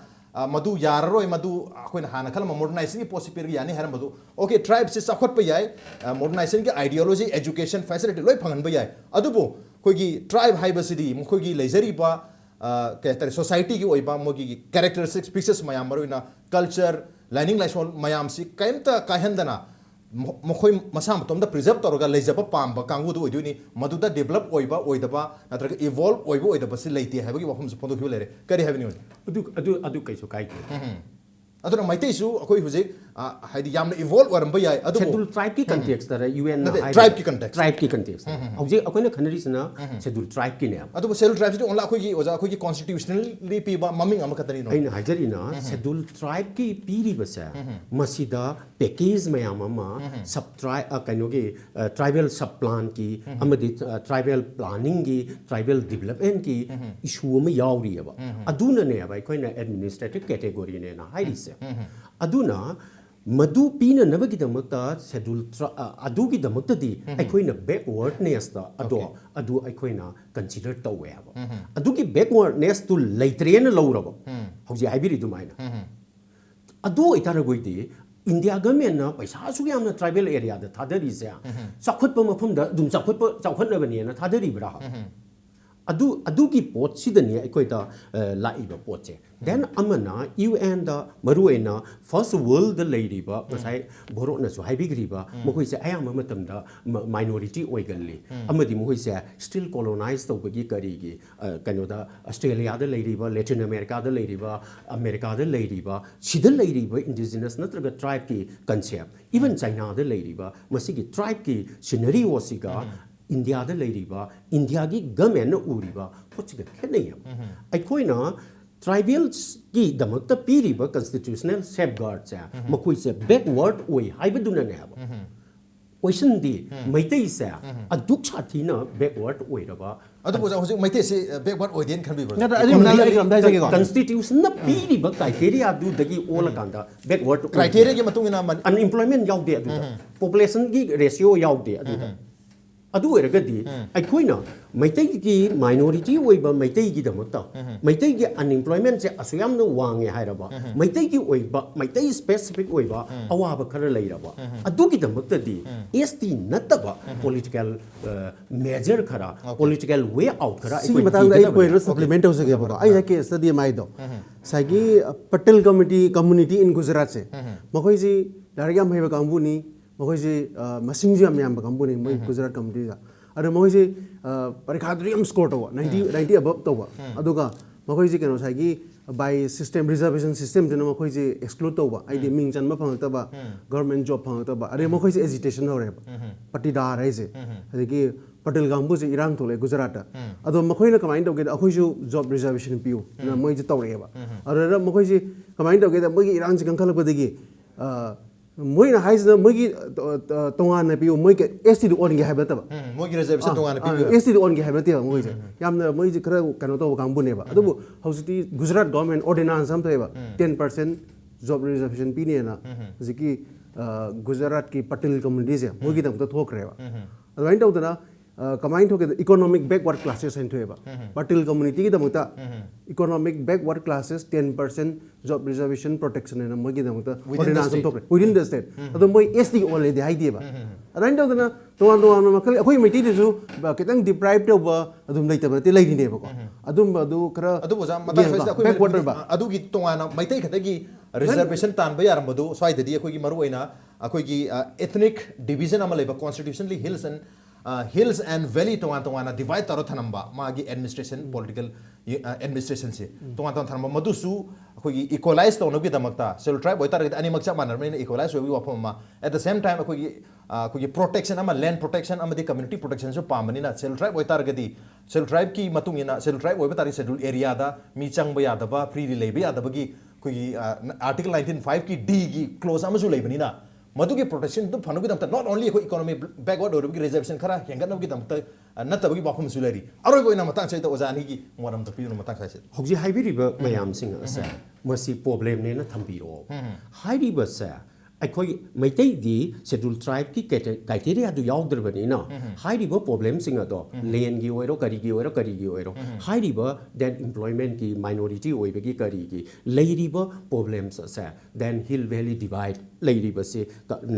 मधु यारोय मधु अखोइन हाना खल मॉडर्नाइजेशन की पॉसिबिलिटी यानी हर मधु ओके ट्राइब से सखत पे याय मॉडर्नाइजेशन की आइडियोलॉजी एजुकेशन फैसिलिटी लोय फंगन पे याय अदुबो कोई ट्राइब हाइबसिडी मखोगी लेजरीबा कहते सोसाइटी की ओइबा मोगी कैरेक्टरिस्टिक्स फीचर्स मयाम मरोइना कल्चर लर्निंग लाइफ मयाम सी कैमता काहंदना मखोई मसा मतोम द प्रिजर्व तोरगा लेजब पाम कांगु दु ओइदुनी मधुदा डेवलप ओइबा ओइदबा नत्रगा इवॉल्व ओइबा ओइदबा से लेते हैबगी वफम से फोंदो लेरे करी हैबनी अदु कैसो काइके ꯑꯗꯨꯅ ꯃꯩꯇꯩꯁꯨ ꯑꯩꯈꯣꯏ ꯍꯧꯖꯤꯛ ꯍꯥꯏꯗꯤ ꯌꯥꯝꯅ ꯏꯚꯣꯜቭ ꯑꯣꯏꯔꯝꯕ ꯌꯥꯏ ꯑꯗꯨꯕꯨ ꯁꯦꯗꯨꯜ ꯇ꯭ꯔꯥꯏꯕꯀꯤ ꯀꯟꯇꯦꯛꯁꯇ UN ꯇ꯭ꯔꯥꯏꯕꯀꯤ ꯀꯟꯇꯦꯛꯁ ꯇ꯭ꯔꯥꯏꯕꯀꯤ ꯀꯟꯇꯦꯛꯁꯇ ꯍꯧꯖꯤꯛ ꯑꯩꯈꯣꯏꯅ ꯈꯟꯅꯔꯤꯁꯤꯅ ꯁꯦꯗꯨꯜ ꯇ꯭ꯔꯥꯏꯕꯀꯤꯅꯦ ꯑꯗꯨꯕꯨ ꯁꯦꯗꯨꯜ ꯇ꯭ꯔꯥꯏꯕꯁꯤꯗꯤ ꯑꯣꯟꯂꯤ ꯑꯩꯈꯣꯏꯒꯤ ꯑꯣꯖꯥ ꯑꯩꯈꯣꯏꯒꯤ ꯀꯣꯟꯁꯇꯤꯇ꯭ꯌꯨꯁꯅꯦꯜꯂꯤ ꯄꯤꯕ ꯃꯃꯤꯡ ꯑꯃꯈꯛꯇꯅꯤꯅꯣ ꯑꯩꯅ ꯍꯥꯏꯖꯔꯤꯅ ꯁꯦꯗꯨꯜ ꯇ꯭ꯔꯥꯏꯕꯀꯤ ꯄꯤꯔꯤꯕꯁꯦ ꯃꯁꯤꯗ ꯄꯦꯀꯦꯖ ꯃꯌꯥꯝ ꯑꯃ ꯁꯕ ꯇ꯭ꯔꯥꯏꯕ ꯀꯩꯅꯣꯒꯤ ꯇ꯭ꯔꯥꯏꯕꯦꯜ ꯁꯕ ꯄ꯭ꯂꯥꯟꯒꯤ ꯑꯃꯗꯤ ꯇ꯭ꯔꯥꯏꯕꯦꯜ ꯄ꯭ꯂꯥꯅꯤꯡꯒꯤ ꯇ꯭ꯔꯥꯏꯕꯦꯜ ꯗꯤꯕꯂꯞꯃꯦꯟꯠꯀꯤ ꯏꯁꯨ ꯑꯃ ꯌꯥꯎꯔꯤꯑꯕ ꯑꯗꯨꯅꯅꯦꯕ ꯑꯩꯈꯣꯏꯅ ꯑꯦꯗꯃꯤꯅꯤꯁꯇ꯭ꯔꯦꯇꯤቭ ꯀꯦꯇꯦꯒꯣꯔꯤꯅꯦꯅ ꯍꯥꯏꯔꯤꯁꯦ ꯑꯗꯨꯅ ꯃꯗꯨ ꯄꯤꯅꯅꯕꯒꯤꯗꯃꯛꯇ ꯁꯦꯗꯨꯜ ꯑꯗꯨꯒꯤꯗꯃꯛꯇꯗꯤ ꯑꯩꯈꯣꯏꯅ ꯕꯦꯛꯋꯥꯔꯗꯅꯦꯁꯇ ꯑꯗꯨ ꯑꯩꯈꯣꯏꯅ ꯀꯟꯁꯤꯗꯔ ꯇꯧꯋꯦ ꯍꯥꯏꯕ ꯑꯗꯨꯒꯤ ꯕꯦꯛꯋꯥꯔꯗꯅꯦꯁꯇꯨ ꯂꯩꯇ꯭ꯔꯦꯅ ꯂꯧꯔꯕ ꯍꯧꯖꯤꯛ ꯍꯥꯏꯕꯤꯔꯤ ꯑꯗꯨꯃꯥꯏꯅ ꯑꯗꯨ ꯑꯣꯏꯇꯥꯔꯒꯗꯤ ꯏꯟꯗꯤꯌꯥ ꯒꯃꯦꯟꯅ ꯄꯩꯁꯥ ꯑꯁꯨꯛ ꯌꯥꯝꯅ ꯇ꯭ꯔꯥꯏꯕꯦꯜ ꯑꯦꯔꯤꯌꯥꯗ ꯊꯥꯗꯔꯤꯁꯦ ꯆꯥꯎꯈꯠꯄ ꯃꯐꯝꯗ ꯑꯗꯨꯝ ꯆꯥꯎꯈꯠꯅꯕꯅꯦꯅ ꯊꯥꯗꯔꯤꯕ꯭ꯔꯥ ꯑꯗꯨꯒꯤ ꯄꯣꯠꯁꯤꯗꯅꯤ ꯑꯩꯈꯣꯏꯗ ꯂꯥꯛꯏꯕ ꯄꯣꯠꯁꯦ ꯗꯦꯟ ꯑꯃꯅ UNꯗ ꯃꯔꯨꯑꯣꯏꯅ ꯐꯥꯔꯁ ꯋꯥꯔꯜꯗ ꯂꯩꯔꯤꯕ ꯉꯁꯥꯏ ꯚꯣꯔꯣꯠꯅꯁꯨ ꯍꯥꯏꯕꯤꯈ꯭ꯔꯤꯕ ꯃꯈꯣꯏꯁꯦ ꯑꯌꯥꯝꯕ ꯃꯇꯝꯗ ꯃꯥꯏꯅꯣꯔꯤꯇꯤ ꯑꯣꯏꯒꯜꯂꯤ ꯑꯃꯗꯤ ꯃꯈꯣꯏꯁꯦ ꯁ꯭ꯇꯤꯜ ꯀꯣꯂꯣꯅꯥꯏꯖ ꯇꯧꯕꯒꯤ ꯀꯔꯤꯒꯤ ꯀꯩꯅꯣꯗ ꯑꯁꯇ꯭ꯔꯦꯂꯤꯌꯥꯗ ꯂꯩꯔꯤꯕ ꯂꯦꯇꯤꯟ ꯑꯃꯦꯔꯤꯀꯥꯗ ꯂꯩꯔꯤꯕ ꯑꯃꯦꯔꯤꯀꯥꯗ ꯂꯩꯔꯤꯕ ꯁꯤꯗ ꯂꯩꯔꯤꯕ ꯏꯟꯗꯤꯖꯤꯅꯁ ꯅꯠꯇ꯭ꯔꯒ ꯇ꯭ꯔꯥꯏꯕꯀꯤ ꯀꯟꯁꯦꯞ ꯏꯚꯟ ꯆꯩꯅꯥꯗ ꯂꯩꯔꯤꯕ ꯃꯁꯤꯒꯤ ꯇ꯭ꯔꯥꯏꯕꯀꯤ ꯁꯤꯅꯔꯤꯑꯣꯁꯤꯒ ꯏꯟꯗꯤꯌꯥꯗ ꯂꯩꯔꯤꯕ ꯏꯟꯗꯤꯌꯥꯒꯤ ꯒꯃꯦꯟꯅ ꯎꯔꯤꯕ ꯄꯣꯠꯁꯤꯒ ꯈꯦꯠꯅꯩꯌꯦꯕ ꯑꯩꯈꯣꯏꯅ ꯇ꯭ꯔꯥꯏꯕꯦꯜꯁꯀꯤꯗꯃꯛꯇ ꯄꯤꯔꯤꯕ ꯀꯟꯁꯇꯤꯇ꯭ꯌꯨꯁꯅꯦꯜ ꯁꯦꯐꯒꯥꯔꯗꯁꯦ ꯃꯈꯣꯏꯁꯦ ꯕꯦꯛꯋꯥꯔꯗ ꯑꯣꯏ ꯍꯥꯏꯕꯗꯨꯅꯅꯦꯕ ꯀꯣꯏꯁꯟꯗꯤ ꯃꯩꯇꯩꯁꯦ ꯑꯗꯨꯛ ꯁꯥꯊꯤꯅ ꯕꯦꯛꯋꯥꯔꯗ ꯑꯣꯏꯔꯕ ꯑꯗꯨꯕꯨ ꯍꯧꯖꯤꯛ ꯃꯩꯇꯩꯁꯤ ꯕꯦꯛꯋꯥꯔꯗ ꯑꯣꯏꯗꯦꯅ ꯈꯟꯕꯤꯕ꯭ꯔꯥ ꯀꯟꯁꯇꯤꯇ꯭ꯌꯨꯁꯟꯅ ꯄꯤꯔꯤꯕ ꯀ꯭ꯔꯥꯏꯇꯦꯔꯤꯌꯥꯗꯨꯗꯒꯤ ꯑꯣꯜꯂꯀꯥꯟꯗ ꯕꯦꯛꯋꯥꯔꯗ ꯀ꯭ꯔꯥꯏꯇꯦꯔꯤꯌꯥꯒꯤ ꯃꯇꯨꯡ ꯏꯟꯅ ꯑꯟꯏꯝꯄ꯭ꯂꯣꯏꯃꯦꯟ ꯌꯥꯎꯗꯦ ꯑꯗꯨꯗ ꯄꯣꯄꯨꯂꯦꯁꯟꯒꯤ ꯔꯦꯁꯤꯌꯣ ꯌꯥꯎꯗꯦ ꯑꯗꯨꯗ ꯑꯗꯨ ꯑꯣꯏꯔꯒꯗꯤ ꯑꯩꯈꯣꯏꯅ ꯃꯩꯇꯩꯒꯤ ꯃꯥꯏꯅꯣꯔꯤꯇꯤ ꯑꯣꯏꯕ ꯃꯩꯇꯩꯒꯤꯗꯃꯛꯇ ꯃꯩꯇꯩꯒꯤ ꯑꯟꯏꯝꯄ꯭ꯂꯣꯏꯃꯦꯟꯁꯦ ꯑꯁꯨꯛ ꯌꯥꯝꯅ ꯋꯥꯡꯉꯦ ꯍꯥꯏꯔꯕ ꯃꯩꯇꯩꯒꯤ ꯑꯣꯏꯕ ꯃꯩꯇꯩ ꯁ꯭ꯄꯦꯁꯤꯐꯤꯛ ꯑꯣꯏꯕ ꯑꯋꯥꯕ ꯈꯔ ꯂꯩꯔꯕ ꯑꯗꯨꯒꯤꯗꯃꯛꯇꯗꯤ ST ꯅꯠꯇꯕ ꯄꯣꯂꯤꯇꯤꯀꯦꯜ ꯃꯦꯖꯔ ꯈꯔ ꯄꯣꯂꯤꯇꯤꯀꯦꯜ ꯋꯦ ꯑꯥꯎꯠ ꯈꯔ ꯁꯤꯒꯤ ꯃꯇꯥꯡꯗ ꯑꯩ ꯄꯣꯏꯟꯠ ꯁꯄ꯭ꯂꯤꯃꯦꯟꯠ ꯇꯧꯖꯒꯦꯕꯀꯣ ꯑꯩ ꯍꯥꯏꯀꯦ ꯁ꯭ꯇꯗꯤ ꯑꯃꯥꯏꯗꯣ ꯉꯁꯥꯏꯒꯤ ꯄꯇꯦꯜ ꯀꯝꯃꯨꯅꯤꯇꯤ ꯏꯟ ꯒꯨꯖꯔꯥꯠꯁꯦ ꯃꯈꯣꯏꯁꯤ ꯂꯥꯏꯔꯤꯛ ꯌꯥꯝ ꯍꯩꯕ ꯀꯥꯡꯕꯨꯅꯤ ꯃꯈꯣꯏꯁꯤ ꯃꯁꯤꯡꯁꯨ ꯌꯥꯝ ꯌꯥꯝꯕ ꯀꯥꯡꯕꯨꯅꯤ ꯃꯣꯏ ꯒꯨꯖꯔꯥꯠ ꯀꯝꯃꯨꯅꯤꯇꯤꯗ ꯑꯗꯣ ꯃꯈꯣꯏꯁꯤ ꯄꯔꯤꯈꯥꯗꯨꯗꯤ ꯌꯥꯝ ꯁ꯭ꯀꯣꯔ ꯇꯧꯕ 90 ꯑꯕꯞ ꯇꯧꯕ ꯑꯗꯨꯒ ꯃꯈꯣꯏꯁꯤ ꯀꯩꯅꯣ ꯉꯁꯥꯏꯒꯤ ꯕꯥꯏ ꯁꯤꯁꯇꯦꯝ ꯔꯤꯖर्वेशन सिस्टम मखोइसे एक्सक्लूड तौबा आइदि मिंग चन्म फंगतबा गवर्नमेंट जॉब फंगतबा अरे मखोइसे एजिटेशन होरेबा पट्टीदार हाइसे अदगी पटेल गांबुसे इरांग थोले गुजरात अदो मखोइना कमाइन तौगे अखोइसु जॉब रिजर्वेशन पियो मोइजे तौरेबा अरे मखोइसे कमाइन तौगे मोइगी इरांग से कंखलबदगी मोइना हाइसे मोइगी तोंगान पियो मोइगे एसटी दो ओनगे हाइबतबा मोइगी रिजर्वेशन तोंगान पियो एसटी दो ओनगे हाइबतबा मोइजे यामना मोइजे खरा कनो तो गांबुनेबा अदुबु हौसिति गुजरात गवर्नमेंट ऑर्डिनेंस हम तोएबा 10% जॉब रिजर्वेशन पिनेना जिकी गुजरात की पटेल कम्युनिटी से मोइगी तम तो थोकरेबा अदवाइन तौदना कमाइन थोके इकोनॉमिक बैकवर्ड क्लासेस एंथोएबा पटेल कम्युनिटी की दमता economic backward classes 10% job reservation protection एना मोइगी दमता ऑर्डिनेंस हम थोकरे विदिन द स्टेट अदो मोइ एसटी ओले दे हाइदेबा अदवाइन तौदना तोवान मखल अखोइ मैटी दिसु कितंग डिप्राइव तौबा अदुम लेतबते लेरिनेबको अदुम अदु खरा अदु बोजा मता फैसला अखोइ बैकवर्ड बा अदुगी तोवाना मैतै खतगी रिजर्वेशन तानबा यारमबदु स्वाइददी अखोइगी मरुओइना अखोइगी एथनिक डिवीजन अमा लेबा कॉन्स्टिट्यूशनली हिल्स एंड वैली तोवान तोवाना डिवाइड तरो थनम्बा मागी एडमिनिस्ट्रेशन पॉलिटिकल एडमिनिस्ट्रेशन से तोवान तोवान थनम्बा मदुसु अखोइगी इक्वलाइज तौनबगी दमक्ता सेल ट्राइब ओइतारगदि अनिमक चा मानरमेन इक्वलाइज ओबी वाफमा एट द सेम टाइम अखोइगी प्रोटेक्शन अमा लैंड प्रोटेक्शन अमदि कम्युनिटी प्रोटेक्शन सु पामनिना सेल ट्राइब ओइतारगदि सेल ट्राइब की मतुंगिना सेल ट्राइब ओइबा तारि शेड्यूल एरिया दा मी चंगबा यादबा फ्रीली लेबा यादबगी अखोइगी आर्टिकल 19(5) की डी की क्लोज अमसु लेबनिना मधुगे प्रोटेक्शन तो फनुगी दमता नॉट ओनली अखोइ इकोनॉमी बैकवर्ड ओरबगी रिजर्वेशन खरा हेंगनबगी दमता नतबगी बाफम सुलेरी अरोय बोइना मतंग सहित ओजानी की मोरम त पिनो मतंग सहित हौजी हाइबिरिबा मयाम सिंग असे मसी प्रॉब्लम ने न थंबिरो हाइरिबा से अखोइ मैतैदी शेड्यूल ट्राइब की क्राइटेरिया दु यावद्रबनिना हाइरिबा प्रॉब्लम सिंग अदो लेन की ओइरो करिगी हाइरिबा देन एम्प्लॉयमेंट की माइनॉरिटी ओइबगी करिगी लेरिबा प्रॉब्लम्स असे देन हिल वैली डिवाइड लेरिबा से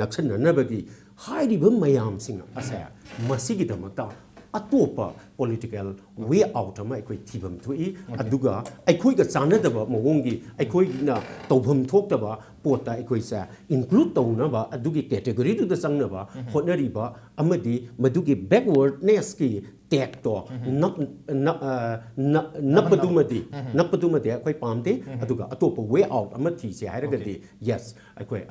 नक्सननबगी हाइरिबा मयाम सिंग असे मसिगी दमता अतोपा पॉलिटिकल वे आउट अमा अखोइ थिबम थोई अदुगा अखोइगा चानदबा मवोंगी अखोइना तौभम थोक्तबा पोता अखोइसा इंक्लूड तौनबा अदुगी कैटेगरी दुदा संगनबा होटनरिबा अमदि मदुगी बैकवर्डनेस की ꯇꯦꯛ ꯇꯣ ꯅꯞꯄꯗꯨꯃꯗꯤ ꯑꯩꯈꯣꯏ ꯄꯥꯝꯗꯦ ꯑꯗꯨꯒ ꯑꯇꯣꯞꯄ ꯋꯦ ꯑꯥꯎꯠ ꯑꯃ ꯊꯤꯁꯦ ꯍꯥꯏꯔꯒꯗꯤ ꯌꯦꯁ ꯑꯩꯈꯣꯏ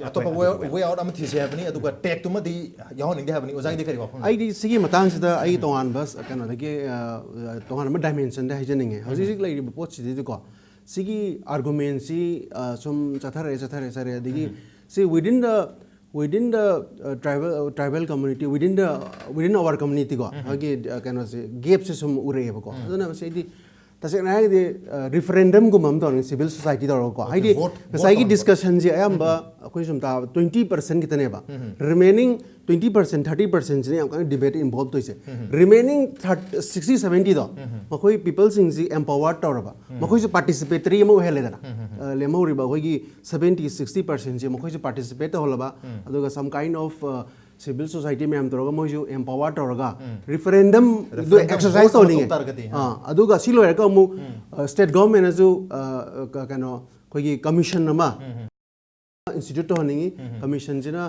ꯑꯇꯣꯞꯄ ꯋꯦ ꯑꯥꯎꯠ ꯑꯃ ꯊꯤꯁꯦ ꯍꯥꯏꯕꯅꯤ ꯑꯗꯨꯒ ꯇꯦꯛꯇꯨꯃꯗꯤ ꯌꯥꯎꯍꯟꯅꯤꯡꯗꯦ ꯍꯥꯏꯕꯅꯤ ꯑꯣꯖꯥꯒꯤꯗꯤ ꯀꯔꯤ ꯋꯥꯐꯝ ꯑꯩꯗꯤ ꯁꯤꯒꯤ ꯃꯇꯥꯡꯁꯤꯗ ꯑꯩ ꯇꯣꯉꯥꯟꯕ ꯀꯩꯅꯣꯗꯒꯤ ꯇꯣꯉꯥꯟꯕ ꯗꯥꯏꯃꯦꯟꯁꯟꯗ ꯍꯥꯏꯖꯅꯤꯡꯉꯦ ꯍꯧꯖꯤꯛ ꯍꯧꯖꯤꯛ ꯂꯩꯔꯤꯕ ꯄꯣꯠꯁꯤꯗꯤꯀꯣ ꯁꯤꯒꯤ ꯑꯥꯔꯒꯨꯃꯦꯟꯁꯤ ꯁꯨꯝ ꯆꯠꯊꯔꯛꯑꯦ ꯑꯗꯒꯤ ꯁꯤ within the tribal community within our community ko hagi kano se gap se sum ure ba ko aduna se di tasena hagi referendum gu mam don civil society da ko hagi sai gi discussion ji ayamba akoi sum ta 20% kitane ba remaining 20% 30% ne am debate involved toise remaining 60 70 do makoi people sing ji empowered tawra ba makoi se participatory mo hele dana lemo ri ba hoi 70 60% ji makoi se participate hola ba aduga some kind of civil society ma'am toroga moju empowered toroga referendum exercise tawning aduga silo ka mu state government azu kano koi commission nama institute to haningi commission jina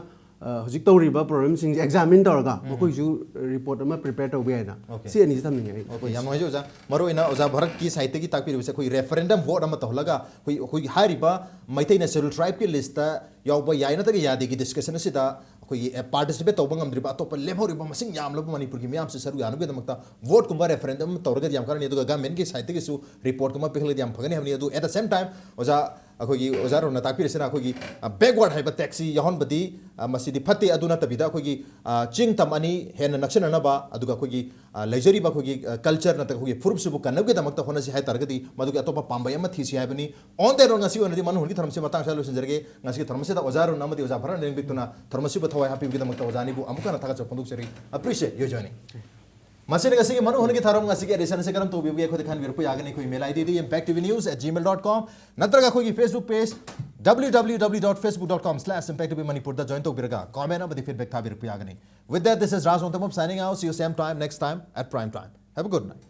hojik tawriba problem sing examine tawraga makoi ju report ama prepare tawbe aina si ani thamning ai okay yam noise oza maro ina oza bharat ki sahitya ki takpir bise koi referendum vote ama tohlaga koi hariba maitai na scheduled tribe ki list ta yauba yaina ta yadi ki discussion sida koi participate tawba ngamdriba atop lemhoriba masing yamlaba manipur ki miyam se saru yanu ge damakta vote kumba referendum tawraga yam karani aduga government ki sahitya ki su report kuma pikhla yam phagani hamni adu at the same time oza अखोगी ओजार होना ताकि रेसना अखोगी backward है taxi यहन बदी मसीदी फते अदुना तबिदा अखोगी चिंग तम अनि हेन नक्शन नबा अदुगा अखोगी लेजरी बा अखोगी कल्चर नत अखोगी फुरुब सुबु कनब के दमक होना से है तरगदी मदुगी अतोपा पांबय म थीसी हाबनी ऑन देर ngasi ओनदी मन हुनगी थरमसे मतंग सालो संजरगे ngasi थरमसे दा ओजार नमदी ओजार भरन लेंग बितुना थरमसी बथवाय हापि के दमक ओजानी बु अमुकना थागा चपंदुक सरी अप्रिशिएट यो जॉइनिंग मसीने ngasi manu hongi tharam ngasi ke research se karam to bi khode khan virpu yagane koi mail id di impacttvnews@gmail.com natraga khoi Facebook page www.facebook.com/impactvmanipur da join to biraga comment abadi feedback tha virpu yagane with that this is Raj Ontamop signing out see you same time next time at prime time have a good night